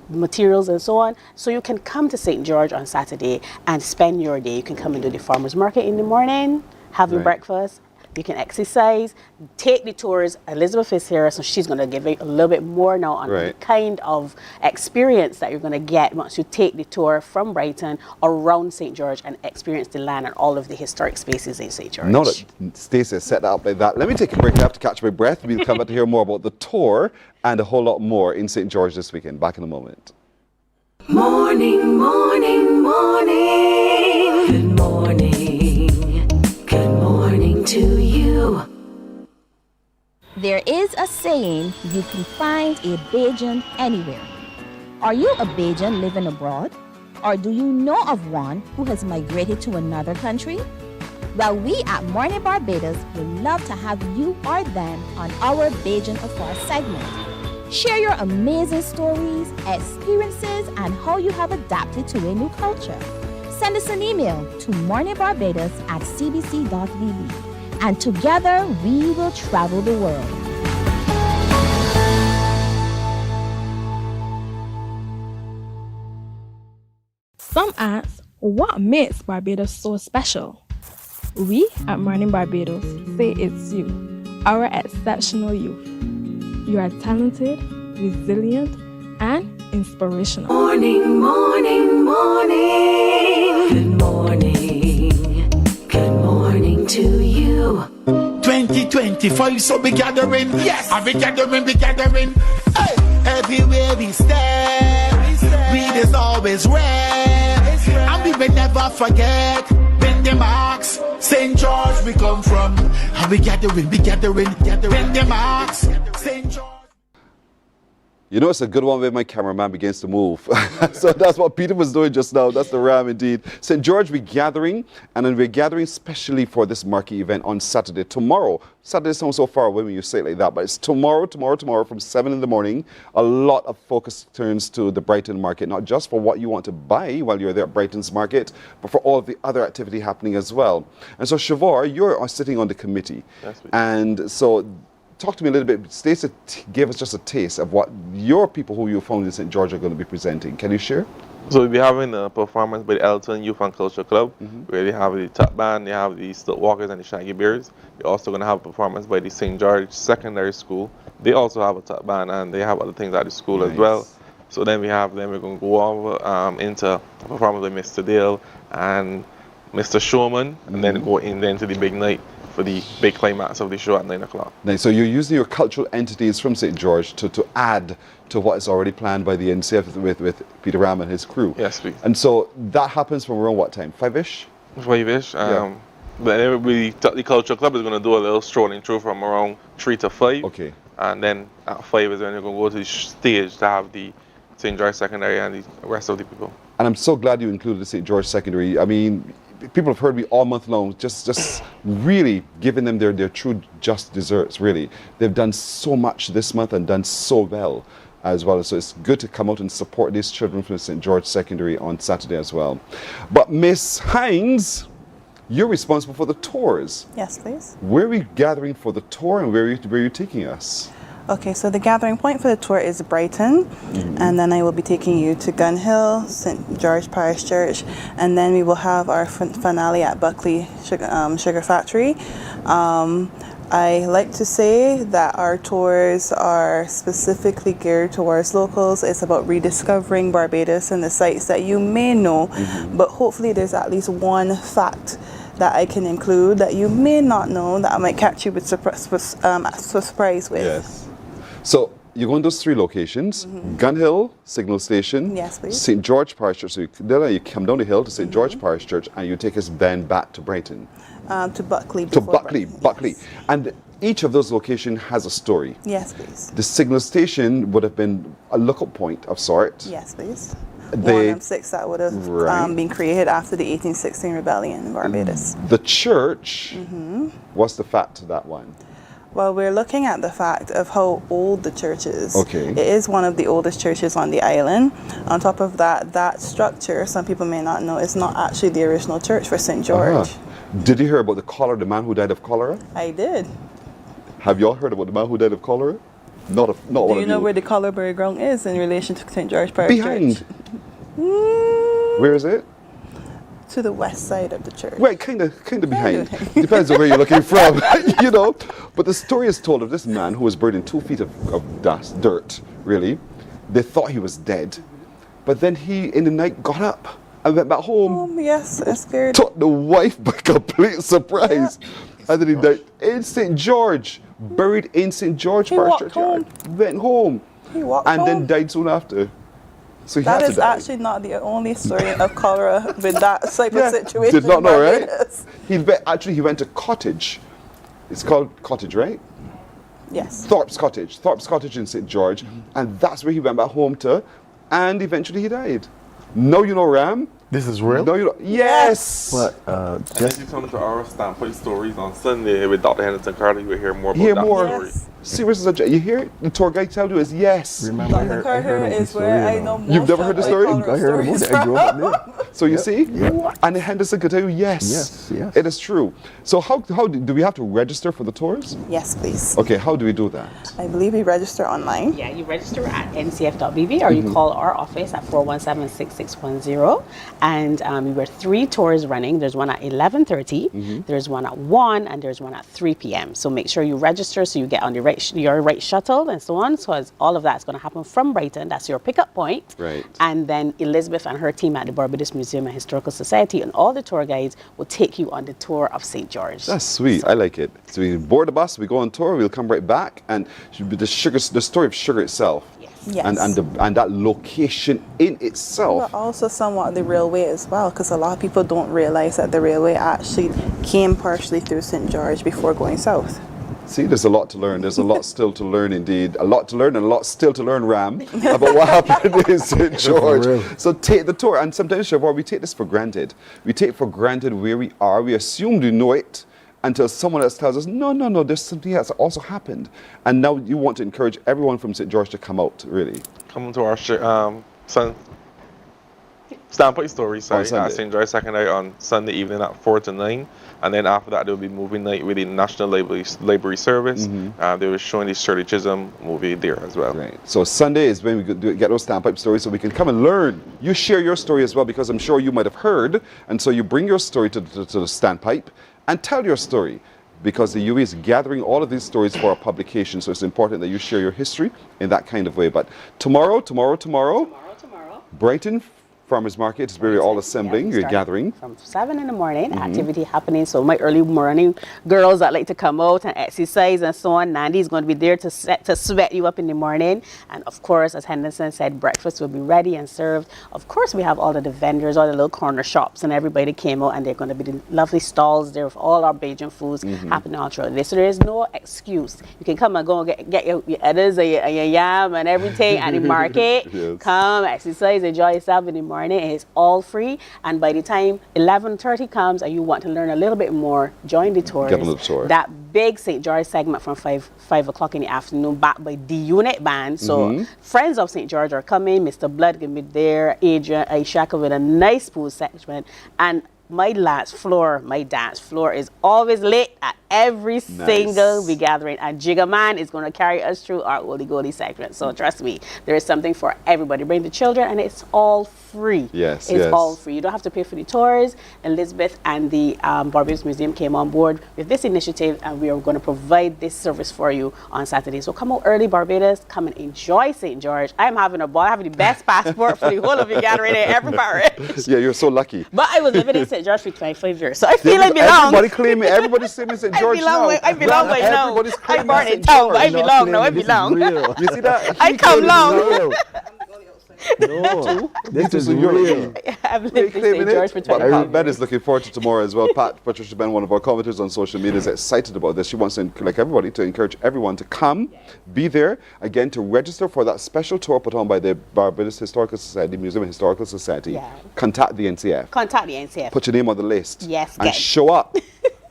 materials and so on. So you can come to St. George on Saturday and spend your day. You can come and do the farmer's market in the morning, have your breakfast. You can exercise, take the tours. Elizabeth is here, so she's going to give you a little bit more now on the kind of experience that you're going to get once you take the tour from Brighton around St. George and experience the land and all of the historic spaces in St. George. Now that Stacey set that up like that, let me take a break. I have to catch my breath. We'll come back to hear more about the tour and a whole lot more in St. George this weekend. Back in a moment. Morning, morning, morning. Good morning. Good morning to you. There is a saying, you can find a Bajan anywhere. Are you a Bajan living abroad? Or do you know of one who has migrated to another country? Well, we at Mornin Barbados would love to have you or them on our Bajan Affair segment. Share your amazing stories, experiences, and how you have adapted to a new culture. Send us an email to morninbarbados@cbc.vb, and together we will travel the world. Some ask, what makes Barbados so special? We at Mornin Barbados say it's you, our exceptional youth. You are talented, resilient, and inspirational. Morning, morning, morning. Good morning. Good morning to you. 2025, so we gathering. Yes, we gathering. Hey, everywhere we stand, weed is always red, and we will never forget. When the marks, St. George we come from, and we gathering. When the marks, St. George. You know, it's a good one where my cameraman begins to move. So that's what Peter was doing just now. That's the ram indeed. St. George, we're gathering, and then we're gathering specially for this marquee event on Saturday. Tomorrow, Saturday sounds so far away when you say it like that, but it's tomorrow from 7 in the morning. A lot of focus turns to the Brighton market, not just for what you want to buy while you're there at Brighton's market, but for all of the other activity happening as well. And so, Shavor, you're sitting on the committee. And so talk to me a little bit. Stacey gave us just a taste of what your people who you found in St. George are going to be presenting. Can you share? So we'll be having a performance by the Elton Youth and Culture Club, where they have the top band, they have the Stilt Walkers and the Shaggy Bears. We're also going to have a performance by the St. George Secondary School. They also have a top band and they have other things at the school as well. So then we're going to go over into a performance by Mr. Dale and Mr. Showman, and then go into the big night for the big climax of the show at 9 o'clock. Nice. So you're using your cultural entities from St. George to add to what is already planned by the NCF with Peter Ram and his crew. Yes, please. And so that happens from around what time? 5-ish? 5-ish. But then the Culture Club is going to do a little strolling through from around 3 to 5. Okay. And then at 5 is when you're going to go to the stage to have the St. George Secondary and the rest of the people. And I'm so glad you included the St. George Secondary. I mean, people have heard me all month long, just really giving them their true just desserts, really. They've done so much this month and done so well as well. So it's good to come out and support these children from St. George Secondary on Saturday as well. But Miss Hines, you're responsible for the tours. Yes, please. Where are we gathering for the tour and where are you taking us? Okay, so the gathering point for the tour is Brighton, and then I will be taking you to Gun Hill, St. George Parish Church, and then we will have our finale at Buckley Sugar Factory. I like to say that our tours are specifically geared towards locals. It's about rediscovering Barbados and the sites that you may know, but hopefully there's at least one fact that I can include that you may not know that I might catch you with surprise with. Yes. So you're going to those 3 locations, Gun Hill Signal Station, yes, please. St. George Parish Church. So you come down the hill to St. George Parish Church and you take us then back to Brighton. To Buckley. To Buckley. Yes. And each of those locations has a story. Yes, please. The Signal Station would have been a lookout point of sorts. Yes, please. One of 6 that would have been created after the 1816 rebellion in Barbados. The church, what's the fact to that one? Well, we're looking at the fact of how old the church is. Okay. It is one of the oldest churches on the island. On top of that, that structure, some people may not know, is not actually the original church for St. George. Did you hear about the cholera, the man who died of cholera? I did. Have you all heard about the man who died of cholera? Not one of you. Do you know where the Collarbury Ground is in relation to St. George Parish Church? Where is it? To the west side of the church. Right, kind of behind. Depends on where you're looking from, you know. But the story is told of this man who was buried in 2 feet of dust, dirt, really. They thought he was dead. But then he, in the night, got up and went back home. Yes, I scared. Took the wife by complete surprise. Yeah. And then he died in St. George, buried in St. George Parish Churchyard. Went home. He walked and home. Then died soon after. So that is actually not the only story of cholera with that type of situation. Did not know, right? He went to Cottage. It's called Cottage, right? Yes. Thorpe's Cottage in St. George. And that's where he went back home to. And eventually he died. No, you know, Ram. This is real? No, you know. Yes. What? Just you come to our standpoint stories on Sunday with Dr. Henderson Carter, you will hear more about that story. Serious as you hear it? The tour guide tell you is yes. Remember, Dr. Carter is where I know most. You've never heard the story? I heard about it. I grew up there. So you see? Yeah. And Henderson could tell you yes. Yes. It is true. So how do we have to register for the tours? Yes, please. Okay, how do we do that? I believe we register online. Yeah, you register at ncf.bb or you call our office at 417-6610. And we have 3 tours running. There's one at 11:30, there's one at 1, and there's one at 3 p.m. So make sure you register so you get on the your right shuttle and so on. So all of that's going to happen from Brighton. That's your pickup point. Right. And then Elizabeth and her team at the Barbados Museum and Historical Society and all the tour guides will take you on the tour of St. George. That's sweet. I like it. So we board the bus, we go on tour, we'll come right back, and the story of sugar itself. Yes. And that location in itself. But also somewhat the railway as well, because a lot of people don't realize that the railway actually came partially through St. George before going south. See, there's a lot to learn. There's a lot still to learn, indeed. A lot to learn and a lot still to learn, Ram, about what happened in St. George. So take the tour. And sometimes, Shavor, we take this for granted. We take for granted where we are. We assume we know it until someone else tells us, no, there's something else that also happened. And now you want to encourage everyone from St. George to come out, really. Come to our Standpoint Story, sorry, On Sunday. at St. George Secondary on Sunday evening at 4 to 9. And then after that, there will be movie night with the National Library Service. They were showing the Shirley Chisholm movie there as well. Right. So Sunday is when we get those standpipe stories so we can come and learn. You share your story as well because I'm sure you might have heard. And so you bring your story to the standpipe and tell your story because the UE is gathering all of these stories for our publication. So it's important that you share your history in that kind of way. But tomorrow, Brighton Farmers Market is where you're all assembling, you're gathering. From 7 in the morning, activity happening. So my early morning girls that like to come out and exercise and so on, Nandy's going to be there to sweat you up in the morning. And of course, as Henderson said, breakfast will be ready and served. Of course, we have all of the vendors, all the little corner shops, and everybody came out, and they're going to be the lovely stalls there with all our Bajan foods happening all throughout the day. So there is no excuse. You can come and go and get your edibles and your yam and everything at the market. Yes. Come, exercise, enjoy yourself in the morning. It's all free, and by the time 11:30 comes and you want to learn a little bit more, join the tours. Get a little tour. That big St. George segment from 5 o'clock in the afternoon, backed by the unit band. So friends of St. George are coming. Mr. Blood can be there. Adrian Aishaka with a nice pool section, and my dance floor is always lit at every single gathering, and Jigga Man is going to carry us through our Oldie Goldie segment. So trust me, there is something for everybody. Bring the children, and it's all free. Yes, it's all free. You don't have to pay for the tours. Elizabeth and the Barbados Museum came on board with this initiative, and we are going to provide this service for you on Saturday. So come out early, Barbados. Come and enjoy St. George. I'm having a ball. I have the best passport for the whole of the gathering in every parish. Yeah, you're so lucky. But I was living in St. George for 25 years, so I feel I belong. Everybody's saying St. George now. I belong by now. Everybody's I born in town, but I belong now. I belong. You see that? I come long. No, this is real. I've lived in St. George for 25 years. Pat Ben is looking forward to tomorrow as well. Patricia Ben, one of our commenters on social media, is excited about this. She wants to, like everybody, to encourage everyone to come, be there, again, to register for that special tour put on by the Barbados Historical Society, Museum and Historical Society. Yeah. Contact the NCF. Contact the NCF. Put your name on the list. Yes, and show up.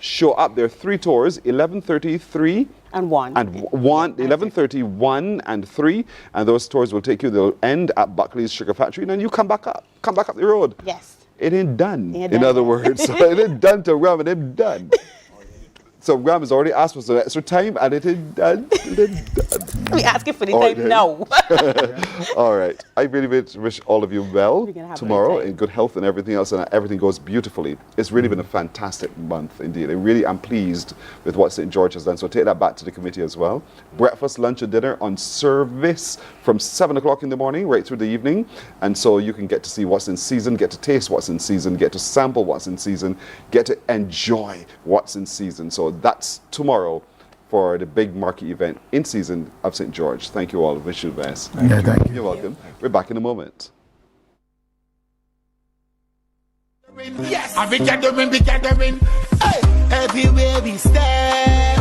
Show up. There are 3 tours, 11:30, 3, and 1. And 11:30, 1, and 3. And those tours will take you, they'll end at Buckley's Sugar Factory, and then you come back up the road. Yes. It ain't done, in other words. So it ain't done to Ram, and it's done. So Ram has already asked for some extra time, and it ain't done. We asking for the time now. All right. I really wish all of you well tomorrow in good health and everything else, and everything goes beautifully. It's really been a fantastic month indeed. I'm pleased with what St. George has done. So take that back to the committee as well. Breakfast, lunch, and dinner on service from 7 o'clock in the morning right through the evening. And so you can get to see what's in season, get to taste what's in season, get to sample what's in season, get to enjoy what's in season. So that's tomorrow for the big market event in season of St. George. Thank you all. Wish you the best. Thank you. You're welcome. We're back in a moment. Yes, and we gathering. Hey, everywhere we stand,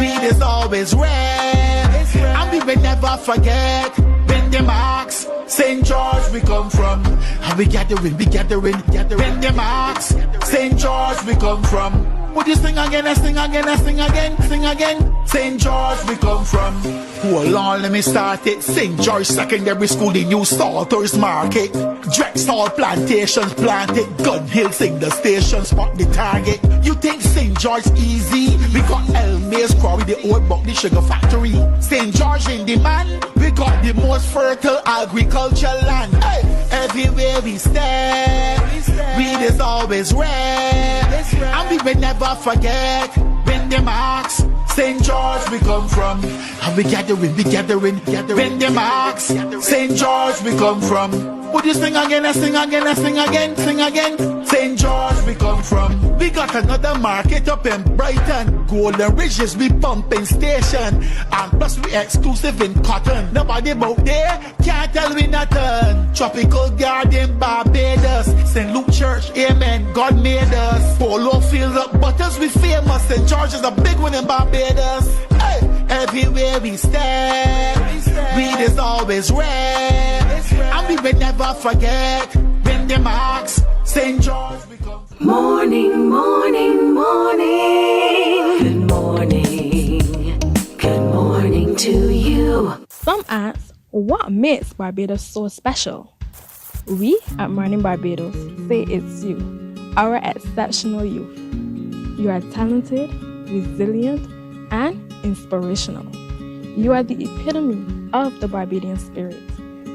weed is always red, and we will never forget. When the marks, St. George we come from, and we gathering. When the marks, St. George we come from. Would you sing again? Sing again. St. George we come from. Hold on, let me start it. St. George Secondary School, the new Salters Market. Drexel plantations planted. Gun Hill sing the station, spot the target. You think St. George easy? We got Elmer's Quarry, the old Buckley Sugar Factory. St. George in demand. We got the most fertile agricultural land. Hey, everywhere we stand, weed is always red, and we will never forget. When the marks, St. George we come from, and we gathering. When the marks, St. George we come from. Would you sing again? Sing again. St. George we come from. We got another market up in Brighton. Golden Ridge is we pumping station, and plus we exclusive in cotton. Nobody about there can't tell we nothing. Tropical Garden Barbados, St. Luke Church, amen. God made us. Polo fields up butters, we famous. St. George is a big one in Barbados. Hey, everywhere we stand, weed is always red, and we will never forget. When the marks, St. George we come. Morning, morning, morning. Good morning. Good morning to you. Some ask, what makes Barbados so special? We at Mornin Barbados say it's you, our exceptional youth. You are talented, resilient, and inspirational. You are the epitome of the Barbadian spirit,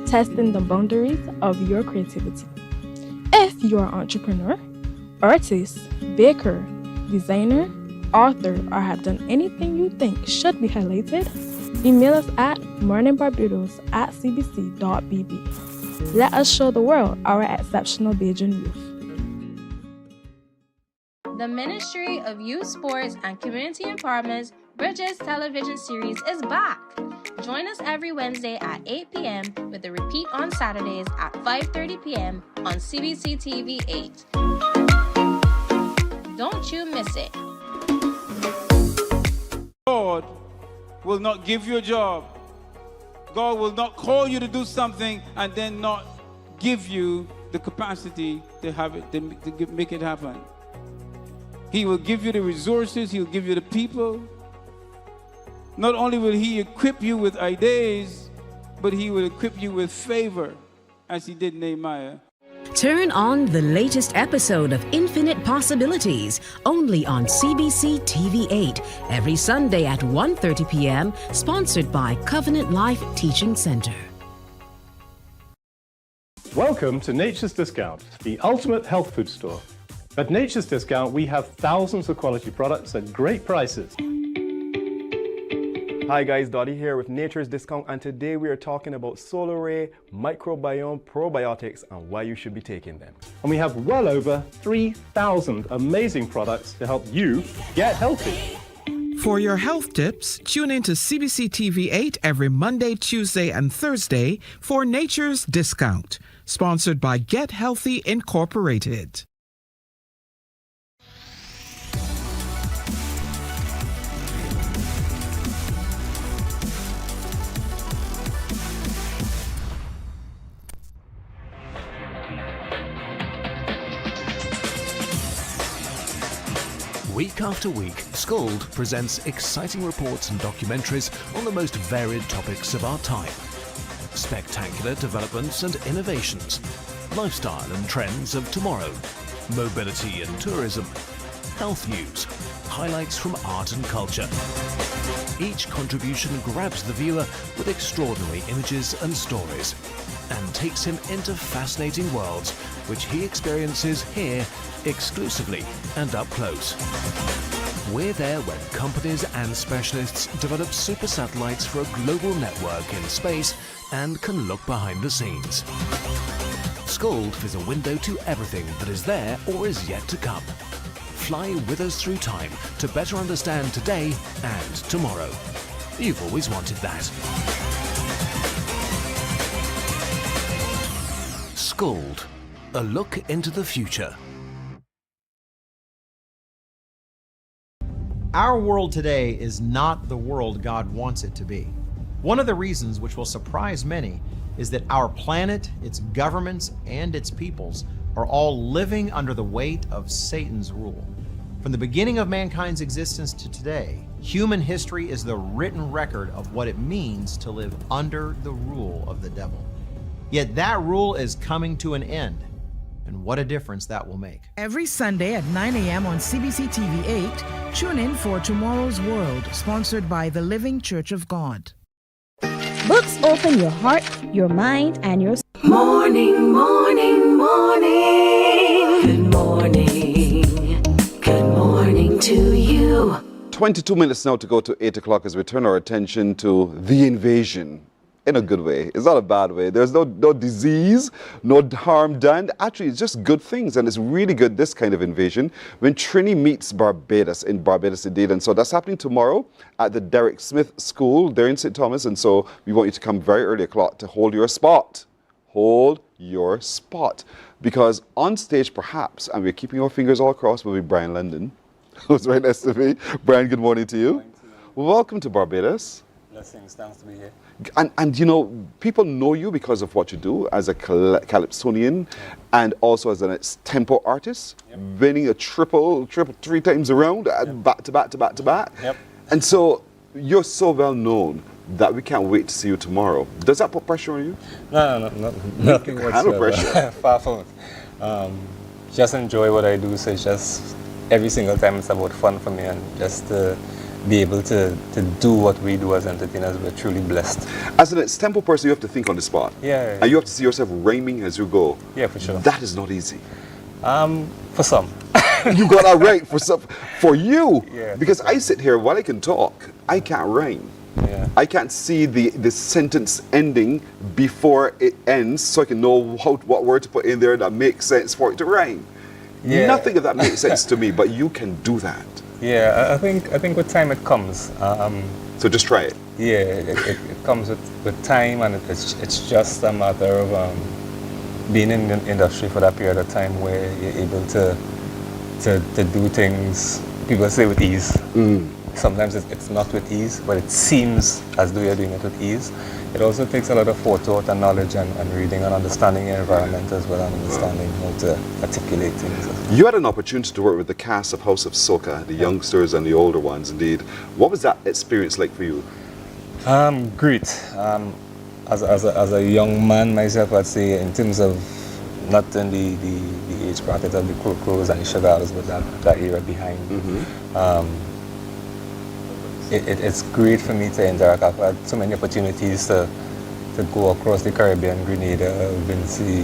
testing the boundaries of your creativity. If you are an entrepreneur, artist, baker, designer, author, or have done anything you think should be highlighted, email us at morninbarbados@cbc.bb. Let us show the world our exceptional Bajan youth. The Ministry of Youth Sports and Community Empowerment's Bridges television series is back. Join us every Wednesday at 8 p.m. with a repeat on Saturdays at 5:30 p.m. on CBC TV 8. Don't you miss it. God will not give you a job. God will not call you to do something and then not give you the capacity to have it, to make it happen. He will give you the resources, he'll give you the people. Not only will he equip you with ideas, but he will equip you with favor, as he did Nehemiah. Turn on the latest episode of Infinite Possibilities, only on CBC TV 8, every Sunday at 1:30 p.m., sponsored by Covenant Life Teaching Center. Welcome to Nature's Discount, the ultimate health food store. At Nature's Discount, we have thousands of quality products at great prices. Hi guys, Dottie here with Nature's Discount, and today we are talking about Solar Ray, microbiome, probiotics, and why you should be taking them. And we have well over 3,000 amazing products to help you get healthy. For your health tips, tune in to CBC TV 8 every Monday, Tuesday, and Thursday for Nature's Discount, sponsored by Get Healthy Incorporated. Week after week, Scold presents exciting reports and documentaries on the most varied topics of our time. Spectacular developments and innovations, lifestyle and trends of tomorrow, mobility and tourism, health news, highlights from art and culture. Each contribution grabs the viewer with extraordinary images and stories and takes him into fascinating worlds which he experiences here exclusively and up close. We're there when companies and specialists develop super satellites for a global network in space and can look behind the scenes. Scold is a window to everything that is there or is yet to come. Fly with us through time to better understand today and tomorrow. You've always wanted that. Scold, a look into the future. Our world today is not the world God wants it to be. One of the reasons which will surprise many is that our planet, its governments, and its peoples are all living under the weight of Satan's rule. From the beginning of mankind's existence to today, human history is the written record of what it means to live under the rule of the devil. Yet that rule is coming to an end, and what a difference that will make. Every Sunday at 9 a.m. on CBC TV 8, tune in for Tomorrow's World, sponsored by the Living Church of God. Books open your heart, your mind, and your Morning, morning, morning. Good morning. Good morning to you. 22 minutes now to go to 8 o'clock as we turn our attention to the invasion. In a good way. It's not a bad way. There's no disease, no harm done. Actually, it's just good things. And it's really good, this kind of invasion, when Trini meets Barbados, in Barbados indeed. And so that's happening tomorrow at the Derek Smith School there in St. Thomas. And so we want you to come very early o'clock to hold your spot. Hold your spot. Because on stage, perhaps, and we're keeping our fingers all crossed, will be Brian London, who's right next to me. Brian, good morning to you. Welcome to Barbados. Blessings, thanks to be here. And you know, people know you because of what you do as a calypsonian and also as a tempo artist, winning a triple 3 times around, back to back. Yep. And so you're so well known. that we can't wait to see you tomorrow. Does that put pressure on you? No, nothing Handle whatsoever. pressure. Far from it. Just enjoy what I do. So it's just every single time it's about fun for me, and just to be able to do what we do as entertainers, we're truly blessed. As an extempo person, you have to think on the spot. Yeah. And you have to see yourself rhyming as you go. Yeah, for sure. That is not easy. For some. You got that right for some. For you. Yeah, because I sit here, while I can talk, I can't rhyme. Yeah. I can't see the sentence ending before it ends, so I can know what word to put in there that makes sense for it to rhyme. Yeah. Nothing of that makes sense to me, but you can do that. Yeah, I think with time it comes. So just try it. Yeah, it comes with time, and it's just a matter of being in the industry for that period of time where you're able to do things, people say, with ease. Sometimes it's not with ease, but it seems as though you're doing it with ease. It also takes a lot of forethought and knowledge and reading and understanding your environment as well, and understanding how to articulate things. You had an opportunity to work with the cast of House of Soca, the youngsters and the older ones indeed. What was that experience like for you? Great. As a young man myself, I'd say, in terms of not in the age bracket of the Crows and the Shagals, but that era behind. It's great for me to interact. I've had so many opportunities to go across the Caribbean, Grenada, Vinci,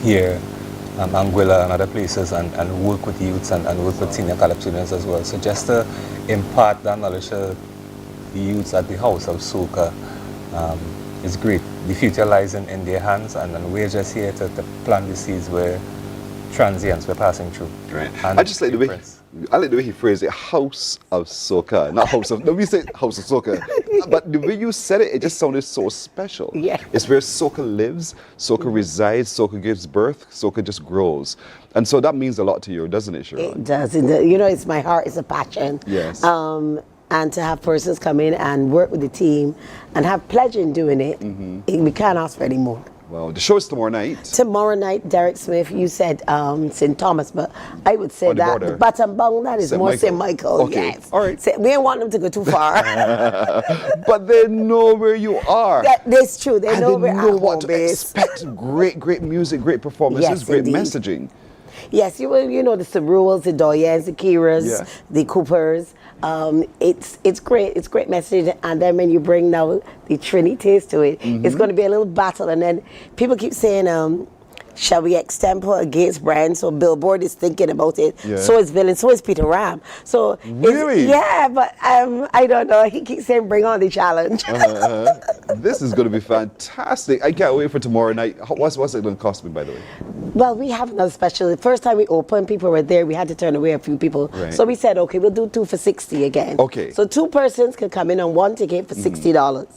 here, Anguilla and other places, and work with youths and work with senior college students as well. So just to impart that knowledge to the youths at the House of Soca is great. The future lies in their hands, and we're just here to plant the seeds where transients were passing through. Right. I just like the way he phrased it, House of Soca, not House of. No, we say House of Soca, but the way you said it, it just sounded so special. Yeah. It's where soca lives, soca resides, soca gives birth, soca just grows, and so that means a lot to you, doesn't it, Sharon? It does. You know, it's my heart. It's a passion. Yes. And to have persons come in and work with the team and have pleasure in doing it, we can't ask for any more. Well, the show is tomorrow night. Tomorrow night, Derek Smith, you said St. Thomas, but I would say that the bottom bung, that is more St. Michael. Okay. Yes. All right. We don't want them to go too far. But they know where you are. That's true. They know where know what to expect. Great music, great performances, Yes, great indeed. messaging. Yes, you know the Saruels, the Doyens, the Kiras, the Coopers. It's great. It's great message. And then when you bring now the Trinities to it, it's going to be a little battle. And then people keep saying, shall we extempo against Brian? So Billboard is thinking about it. Yeah. So is Villain. So is Peter Ram. So Really? Yeah, but I don't know. He keeps saying, bring on the challenge. This is going to be fantastic. I can't wait for tomorrow night. What's it going to cost me, by the way? Well, we have another special. The first time we opened, people were there. We had to turn away a few people. Right. So we said, okay, we'll do 2 for $60 again. Okay. So 2 persons can come in on 1 ticket for $60.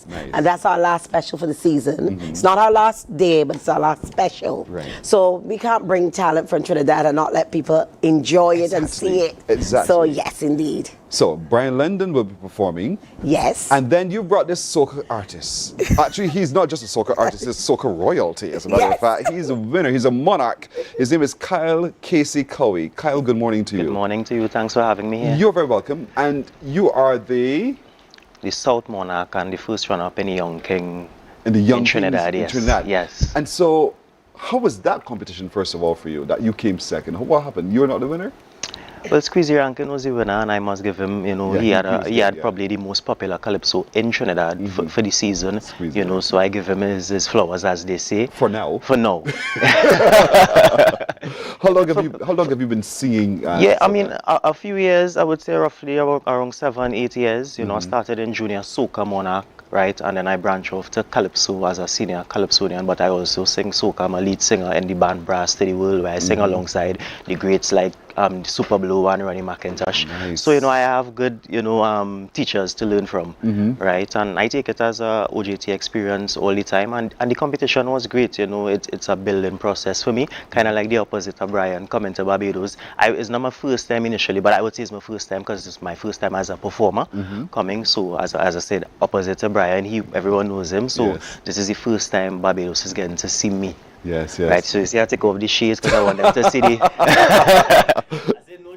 Nice. And that's our last special for the season. It's not our last day, but it's our last special. Right. So we can't bring talent from Trinidad and not let people enjoy it and see it. Exactly. So yes, indeed. So Brian London will be performing. Yes. And then you brought this soca artist. Actually, he's not just a soca artist, he's soca royalty, as a matter of fact. He's a winner, he's a monarch. His name is Kyle Casey Cowie. Kyle, good morning to you. Good morning to you. Thanks for having me here. You're very welcome. And you are the South Monarch and the first runner-up in the Young King in Trinidad. Kings Yes. in Trinidad. Yes. And so, how was that competition, first of all, for you? That you came second. What happened? You were not the winner? Well, Squeezy Rankin was the winner, and I must give him, he had probably the most popular calypso in Trinidad for the season, so I give him his flowers, as they say. For now? For now. How long have you been singing? I mean, a few years, I would say roughly around 7-8 years. I started in junior soca monarch, right? And then I branched off to calypso as a senior calypsonian, but I also sing soca. I'm a lead singer in the band Brass to the World, where I sing alongside the greats like Super Blue and Ronnie McIntosh. Nice. So, I have good, teachers to learn from, right? And I take it as a OJT experience all the time. And the competition was great, it's a building process for me, kind of like the opposite of Brian coming to Barbados. It's not my first time initially, but I would say it's my first time because it's my first time as a performer coming. So, as I said, opposite to Brian, everyone knows him. So, this is the first time Barbados is getting to see me. Yes. Right, so you see, I take off the shades because I want them to see the...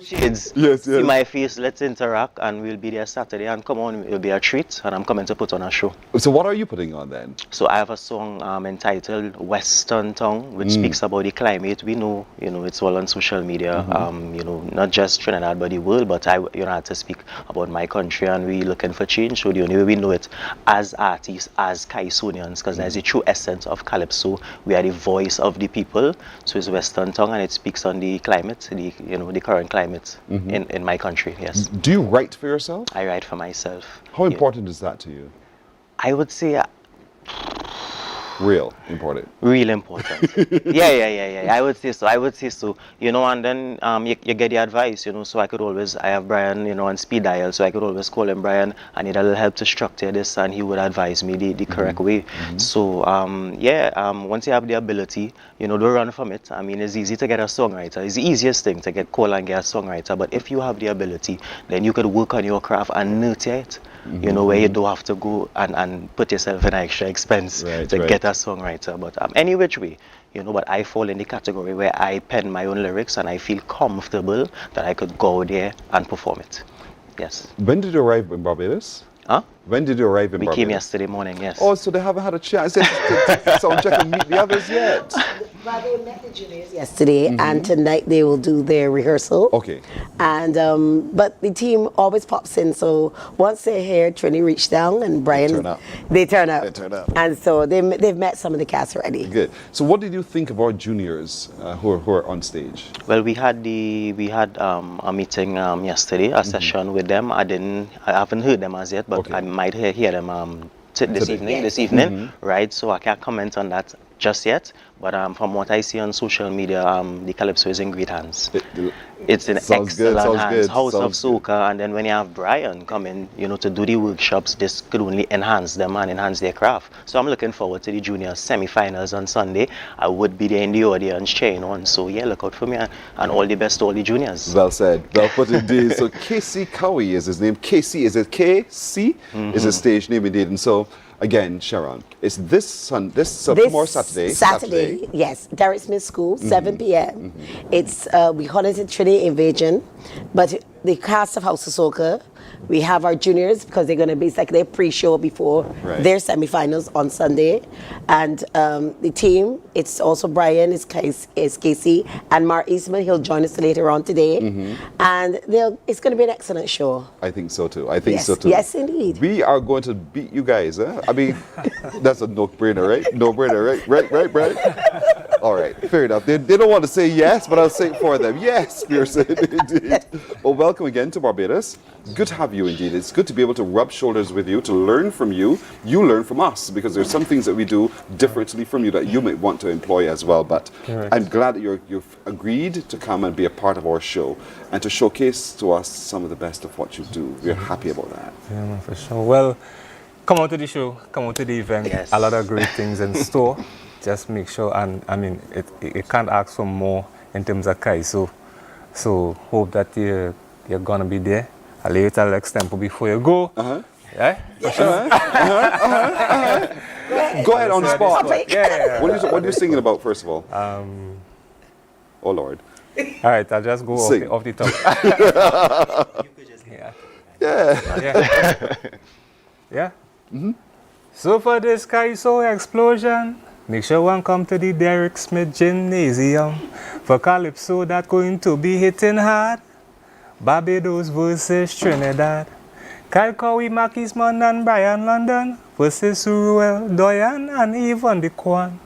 shades. Yes, See my face, let's interact, and we'll be there Saturday. And come on, it'll be a treat, and I'm coming to put on a show. So what are you putting on then? So I have a song entitled Western Tongue, which speaks about the climate. We know, it's all on social media, not just Trinidad, but the world. But I had to speak about my country, and we looking for change. So the only way we know it as artists, as Caisonians, because there's the true essence of Calypso. We are the voice of the people. So it's Western Tongue, and it speaks on the climate, the current climate in my country. Yes. Do you write for yourself? I write for myself. How important is that to you? I would say real important. Real important. yeah. I would say so. And then you get the advice, so I have Brian, on speed dial, so I could always call him Brian, I need a little help to structure this, and he would advise me the correct way. So once you have the ability, don't run from it. I mean, it's easy to get a songwriter. It's the easiest thing to get call and get a songwriter, but if you have the ability, then you could work on your craft and nurture it. Where you don't have to go and put yourself in extra expense to get a songwriter. But any which way, but I fall in the category where I pen my own lyrics and I feel comfortable that I could go there and perform it. Yes. When did you arrive in Barbados? Huh? When did you arrive in Barbados? We came yesterday morning, yes. Oh, so they haven't had a chance to sound check and meet the others yet? Well, they met the juniors yesterday, and tonight they will do their rehearsal. Okay. And but the team always pops in, so once they're here, Trini reached down, and Brian, they turn up. And so they've met some of the cast already. Good. So what did you think of our juniors who are on stage? Well, we had a meeting yesterday, a session with them. I haven't heard them as yet, but I might hear them this evening, right? So I can't comment on that just yet, but from what I see on social media, the Calypso is in great hands. It's in excellent hands. House of Soca, and then when you have Brian come in, to do the workshops, this could only enhance them and enhance their craft. So I'm looking forward to the junior semi-finals on Sunday. I would be there in the audience cheering on. So yeah, look out for me, and all the best to all the juniors. Well said. Well put indeed. So KC Cowie is his name. KC, is it KC? Is his stage name indeed. And so again, Sharon, it's tomorrow Saturday. Yes, Derek Smith School, 7 p.m. It's we call it a Trinity Invasion, but the cast of House of Soca, we have our juniors because they're going to be like their pre-show before their semi-finals on Sunday, and the team, it's also Brian, it's Casey, and Mark Eastman. He'll join us later on today, and it's going to be an excellent show. I think so too. So too. Yes, indeed. We are going to beat you guys. I mean, that's a no-brainer, right? No-brainer, right? All right, fair enough. They don't want to say yes, but I'll say it for them. Yes, Pearson, indeed. Well, welcome again to Barbados. Good to have you indeed. It's good to be able to rub shoulders with you, to learn from you. You learn from us, because there's some things that we do differently from you that you might want to employ as well. But I'm glad that you've agreed to come and be a part of our show and to showcase to us some of the best of what you do. We're happy about that. Yeah, for sure. Well, come out to the show, come out to the event. Yes. A lot of great things in store. Just make sure, and I mean, it can't ask for more in terms of Kai. So hope that you're gonna be there a little extempo before you go. Yeah? For sure. Go ahead, on the spot. Yeah. What are you singing about, first of all? Oh, Lord. All right, I'll just go off the top. Yeah. So for this Calypso explosion, make sure one come to the Derek Smith Gymnasium. For Calypso that going to be hitting hard. Barbados versus Trinidad. Kyle Cowie, Mark Eastman and Brian London versus Ruel, Doyan and even the Kwan.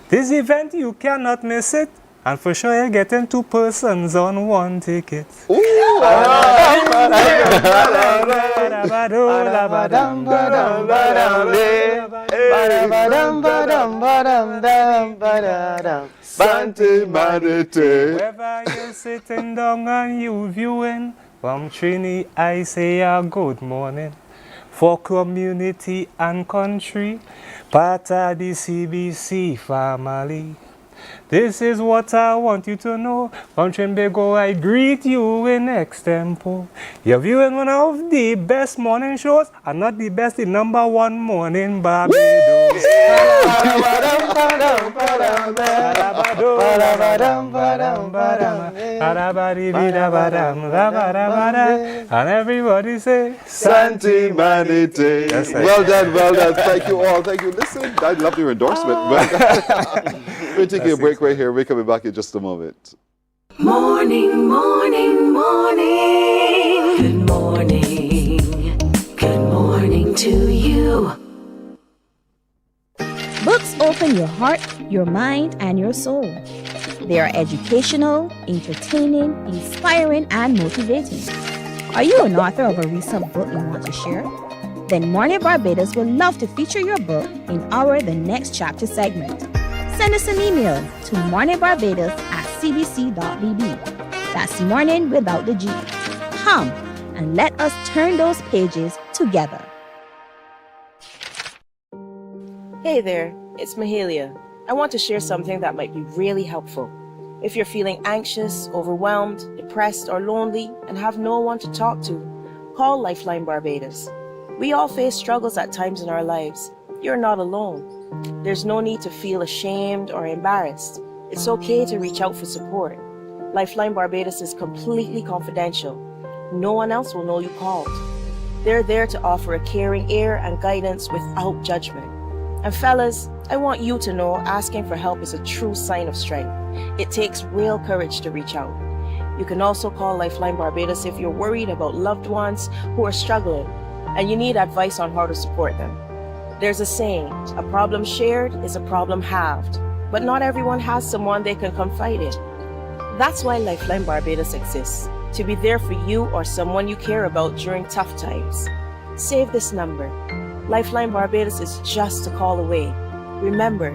This event, you cannot miss it. And for sure you're getting 2 persons on 1 ticket. Wherever you're sitting down and you viewing, from Trini I say a good morning. For community and country, part of the CBC family. This is what I want you to know. From Trimbago, I greet you in extempo. You're viewing one of the best morning shows, and not the best, the number one morning Barbados. And everybody say, Santi Manite. Well done, well done. Thank you all. Thank you. Listen, I love your endorsement. We're taking a break right here. We're coming back in just a moment. Morning, morning, morning. Good morning. Good morning to you. Books open your heart, your mind, and your soul. They are educational, entertaining, inspiring, and motivating. Are you an author of a recent book you want to share? Then Mornin Barbados would love to feature your book in our The Next Chapter segment. Send us an email to morninbarbados@cbc.bb. That's morning without the G. Come and let us turn those pages together. Hey there, it's Mahalia. I want to share something that might be really helpful. If you're feeling anxious, overwhelmed, depressed, or lonely and have no one to talk to, call Lifeline Barbados. We all face struggles at times in our lives. You're not alone. There's no need to feel ashamed or embarrassed. It's okay to reach out for support. Lifeline Barbados is completely confidential. No one else will know you called. They're there to offer a caring ear and guidance without judgment. And fellas, I want you to know asking for help is a true sign of strength. It takes real courage to reach out. You can also call Lifeline Barbados if you're worried about loved ones who are struggling and you need advice on how to support them. There's a saying, a problem shared is a problem halved, but not everyone has someone they can confide in. That's why Lifeline Barbados exists, to be there for you or someone you care about during tough times. Save this number. Lifeline Barbados is just a call away. Remember,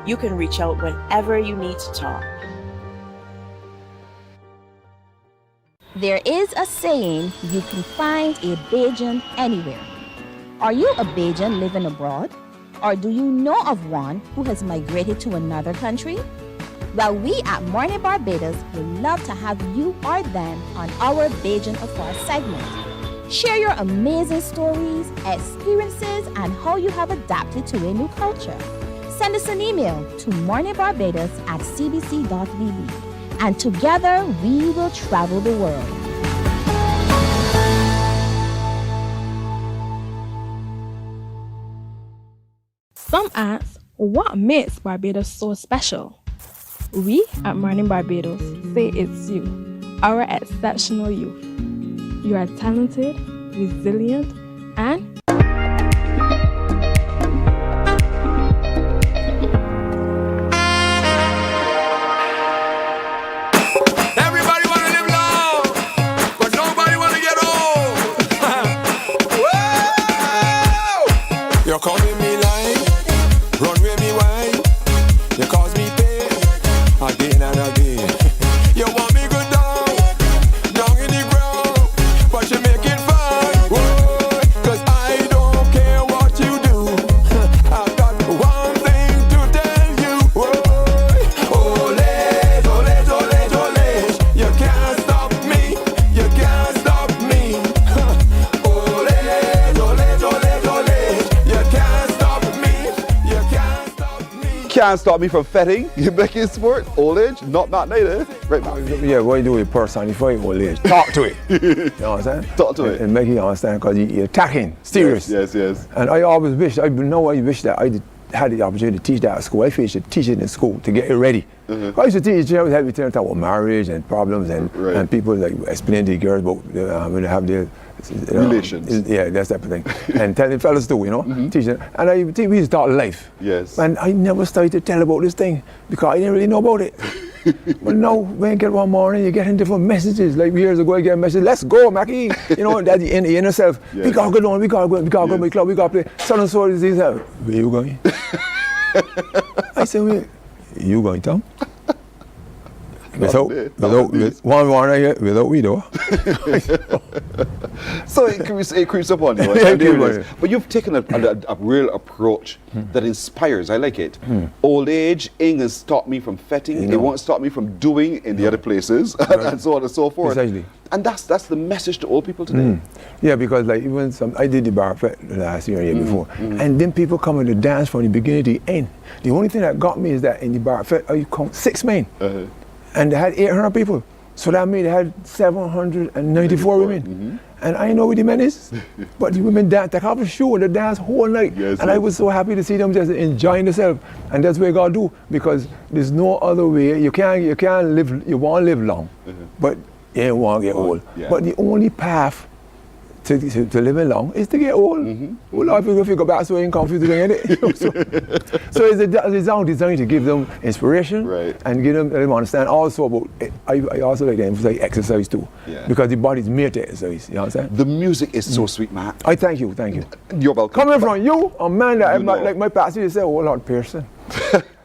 you can reach out whenever you need to talk. There is a saying, you can find a Bajan anywhere. Are you a Bajan living abroad? Or do you know of one who has migrated to another country? Well, we at Mornin Barbados would love to have you or them on our Bajan Afar segment. Share your amazing stories, experiences, and how you have adapted to a new culture. Send us an email to morninbarbados@cbc.bb. And together we will travel the world. Some ask, what makes Barbados so special? We at Mornin Barbados say it's you, our exceptional youth. You are talented, resilient, and everybody wanna live long, but nobody wanna get old. Whoa! You're calling me line, run with me wine. You cause me pain again and again. You want me good down in the ground, but you make it fun. Whoa, 'cause I don't care what you do. I've got one thing to tell you. Whoa, ole, ole, ole, ole. You can't stop me. You can't stop me. Ole, ole, ole, ole. You can't stop me. You can't stop me. Can't stop me from fetting, making sport, old age, not native. Right now. Yeah, what you do with personify old age? Talk to it. You know what I'm saying? Talk to it. And make it understand, because you're attacking, serious. Yes. And I always wish, I wish that I had the opportunity to teach that at school. I finished teaching in school to get it ready. I used to teach, I would have you talk about marriage and problems and people like explaining to the girls about when they have their relations. Yeah, that type of thing. And telling fellas too, teaching. And we used to talk life. Yes. And I never started to tell about this thing because I didn't really know about it. But now, when you get one morning, you're getting different messages. Like years ago, I get a message, let's go, Mackie. That the inner self. Yes. We gotta go down, we gotta go to the club, we gotta play. So is this. Where you going? I said, where you going, Tom? Without we though. So it creeps up on you. But you've taken a real approach that inspires. I like it. Old age ain't gonna stop me from fetting. It won't stop me from doing in the other places, and so on and so forth. Precisely. And that's the message to old people today. Yeah, because like even I did the bar fete last year before, and then people coming to dance from the beginning to the end. The only thing that got me is that in the bar fete, you count 6 men, and they had 800 people. So that means they had 794 women. And I know what the men is, but the women dance, they have a show, they dance whole night. And I was so happy to see them just enjoying themselves. And that's what you gotta do, because there's no other way. You can't live, you want to live long, but you don't want to get old. But the only path to living long is to get old. A lot of people, if you go back, so you ain't confused again, so it's designed to give them inspiration and give them understand also about, I also like to emphasize exercise too, because the body's made to exercise, you understand? The music is so sweet, Matt. I thank you. You're welcome. Coming from you, a man that like my pastor said, oh Lord, Pearson.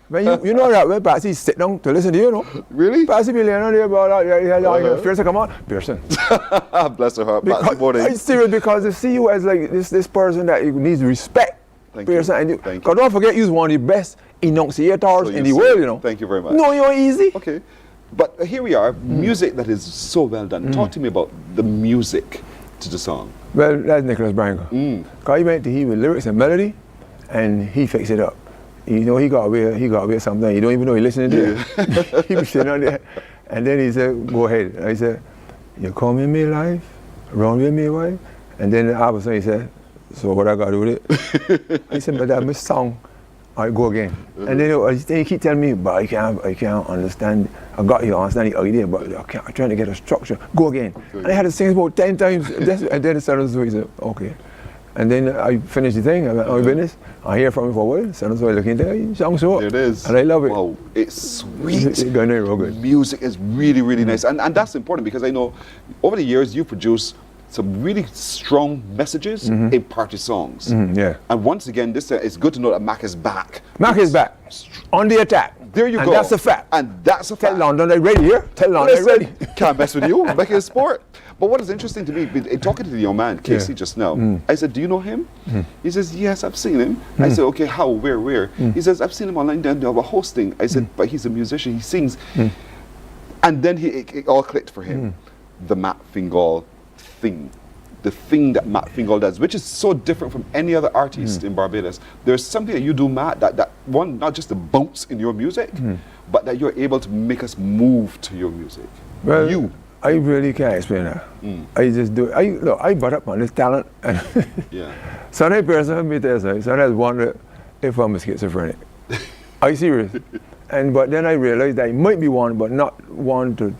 When you know that when Patsy sit down to listen to you, Really? Patsy be laying on there about Pearson, come on, Pearson. Bless her heart. I'm serious, because to see you as like this person that needs respect, Pearson. Because don't forget, you're one of the best enunciators in the world, Thank you very much. No, you're easy. Okay. But here we are, music that is so well done. Talk to me about the music to the song. Well, that's Nicholas Branco. Because he went to with lyrics and melody, and he fixed it up. You know, he got away something. You don't even know he's listening to it. He was sitting on there. And then he said, go ahead. And I said, you come in my life, run with me, wife. And then all of a sudden he said, so what I got to do with it? I said, but that's my song. I go again. And then he keep telling me, but I can't understand. I got you understand the idea, but I'm trying to get a structure. Go again. And I had to sing about 10 times. And then the sentence, he said, okay. And then I finished the thing, I went on my business. I hear from him for a while, so I look into it, song so up. There it is. And I love it. Wow, it's sweet. It's going real good. Music is really, really nice. And that's important, because I know over the years you produce some really strong messages in party songs. Yeah. And once again, it's good to know that Mac is back. Mac is back. On the attack. There you and go. That's a fact. And that's a fact. Tell London they're ready here. Tell London they're ready. Can't mess with you. Make it a sport. But what is interesting to me, in talking to the young man, Casey, just now, I said, do you know him? He says, yes, I've seen him. I said, okay, how, where? He says, I've seen him online, then they have a hosting. I said, but he's a musician, he sings. And then it all clicked for him. The Matt Fingal thing. The thing that Matt Fingal does, which is so different from any other artist in Barbados. There's something that you do, Matt, that one, not just the bounce in your music, but that you're able to make us move to your music. Well, I really can't explain that. I just do it. Look, I brought up on this talent. Sometimes person me tell you, sometimes wonder if I'm schizophrenic. Are you serious? But then I realized that I might be one, but not one to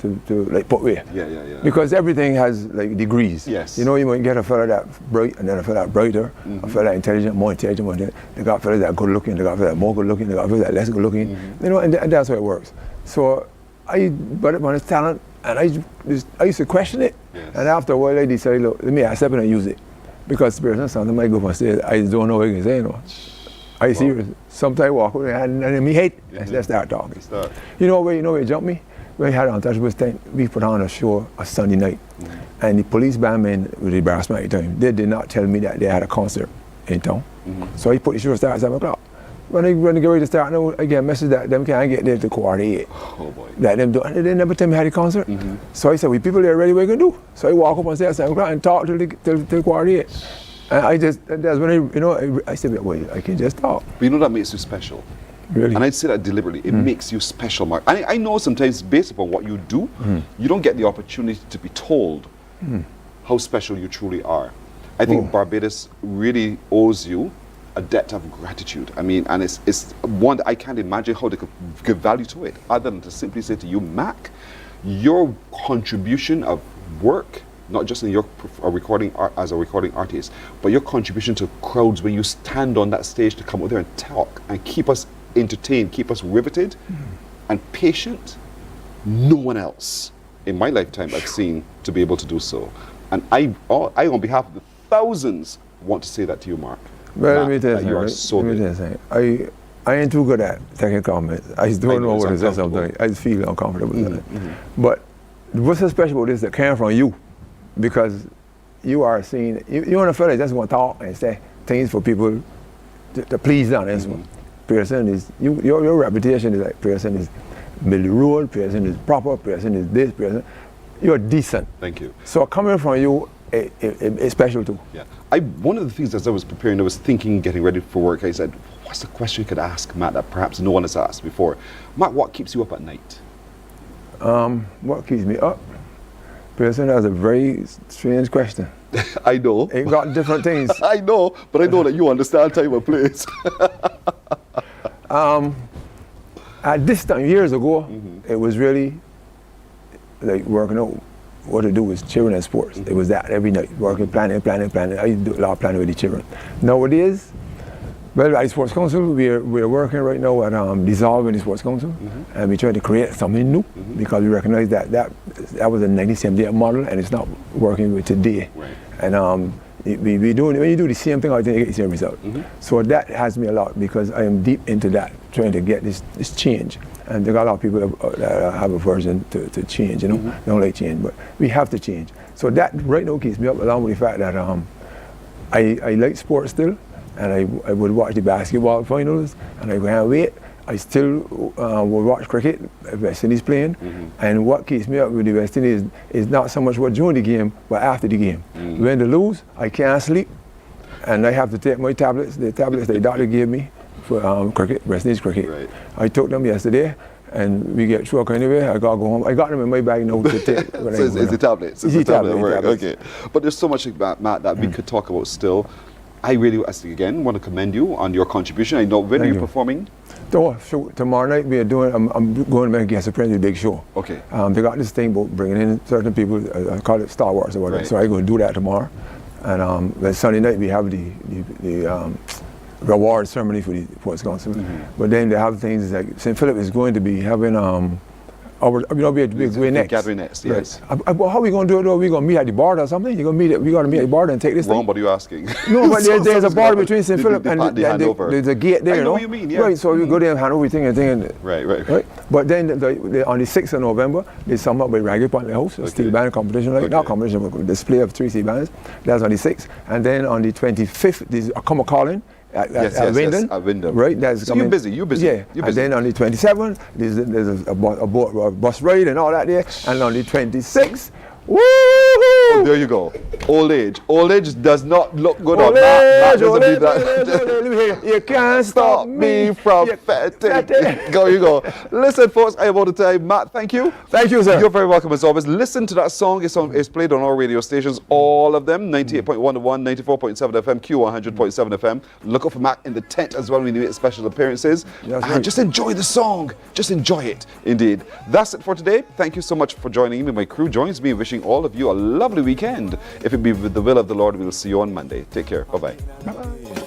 like put away. Yeah. Because everything has like degrees. Yes. You know, you might get a fella that bright, and then a fella that brighter, a fella intelligent, more intelligent. They got fellas that good looking, they got fellas that more good looking, they got fellas that less good looking. You know, and that's how it works. So I brought up on this talent, and I used to question it. And after a while I decided, look, let me accept it and use it. Because spiritual something might go for stage, I don't know what you can say, you know. I serious. Sometimes I walk away and me hate, and let's start talking. You know where you jumped me? When we had Untouchables time, we put on a show a Sunday night. And the police bandmen with the brass band at the time, they did not tell me that they had a concert in town. So he put the show start at 7 o'clock. When they get ready to start, I get a message that them can't get there to 7:45. Oh boy. That them do, and they never tell me how the concert. So I said, we people there ready, what you can do? So I walk up and say at 7 o'clock and talk till 7:45. And that's when I said, well, I can just talk. But you know that makes you special. Really? And I'd say that deliberately. It makes you special, Mark. I know sometimes based upon what you do, you don't get the opportunity to be told how special you truly are. I think Barbados really owes you a debt of gratitude. I mean, and it's one that I can't imagine how they could give value to it, other than to simply say to you, Mac, your contribution of work, not just in your recording as a recording artist, but your contribution to crowds when you stand on that stage to come out there and talk and keep us entertained, keep us riveted and patient. No one else in my lifetime I've seen to be able to do so. And I on behalf of the thousands, want to say that to you, Mark. Well, let me tell you are so good. I ain't too good at taking comments. I just don't know what to say sometimes. I just feel uncomfortable with it. But what's so special about this that came from you? Because you are seen, you want a fella that just want to talk and say things for people to please them. Person is, your reputation is like person is middle road, person is proper, person is this, person. You're decent. Thank you. So coming from you, it's special too. Yeah. One of the things as I was preparing, I was thinking, getting ready for work, I said, what's the question you could ask Matt that perhaps no one has asked before? Matt, what keeps you up at night? What keeps me up? Person, that's a very strange question. I know. It got different things. I know, but I know that you understand time and place. At this time, years ago, it was really like working out what to do with children and sports. It was that every night, working, planning. I used to do a lot of planning with the children. Nowadays, well, at the Sports Council, we're working right now at dissolving the Sports Council, and we're trying to create something new because we recognize that was a 1978 model and it's not working with today. Right. And we doing, when you do the same thing, I think you get the same result. So that has me a lot because I am deep into that, trying to get this change. And there are a lot of people that have aversion to change, you know, they don't like change, but we have to change. So that right now keeps me up, along with the fact that I like sports still, and I would watch the basketball finals, and I can't wait. I still would watch cricket, West Indies playing, and what keeps me up with the West Indies is not so much what during the game, but after the game. When they lose, I can't sleep, and I have to take my tablets, the tablets the doctor gave me for cricket, West Indies cricket. Right. I took them yesterday, and we get struck anyway. I gotta go home. I got them in my bag now to take. So it's the tablets. It's the tablet. Right. Okay. But there's so much about Matt that we could talk about still. I really, again, want to commend you on your contribution. I know, when are you performing? Tomorrow night we are doing, I'm going to make a guest appearance with Big Show. Okay. They got this thing about bringing in certain people, I call it Star Wars or whatever, so I'm going to do that tomorrow. And then Sunday night we have the reward ceremony for the Sports Council. But then they have things like St. Philip is going to be having be a big way next. Gathering next, yes. How are we going to do it though? Are we going to meet at the bar or something? We got to meet at the bar and take this Wrong, thing? what are you asking? No, but there's a bar between St. Philip and there's a gate there, I know what you mean, yeah. Right, so we go there and hand over everything. Right. But then on the 6th of November, they sum up with Raggy Pond House, a steel band competition, not competition, but display of 3 steel bands. That's on the 6th. And then on the 25th, there's a Come Calling. At Wyndham. Right, that's so you're busy. You're busy. Yeah, and then on the 27th, there's a bus ride and all that there, and on the 26th, woo! Oh, there you go. Old age. Old age does not look good on Matt. You can't stop me from fetting. Go, you go. Listen, folks, I am out of time. Matt, thank you. Thank you, sir. You're very welcome as always. Listen to that song. It's played on our radio stations, all of them. 98.1 to 1, 94.7 FM, Q100.7 FM. Look up for Matt in the tent as well when he makes special appearances. And just enjoy the song. Just enjoy it, indeed. That's it for today. Thank you so much for joining me. My crew joins me, wishing all of you a lovely weekend. If it be with the will of the Lord, we'll see you on Monday. Take care. Bye-bye. Bye-bye.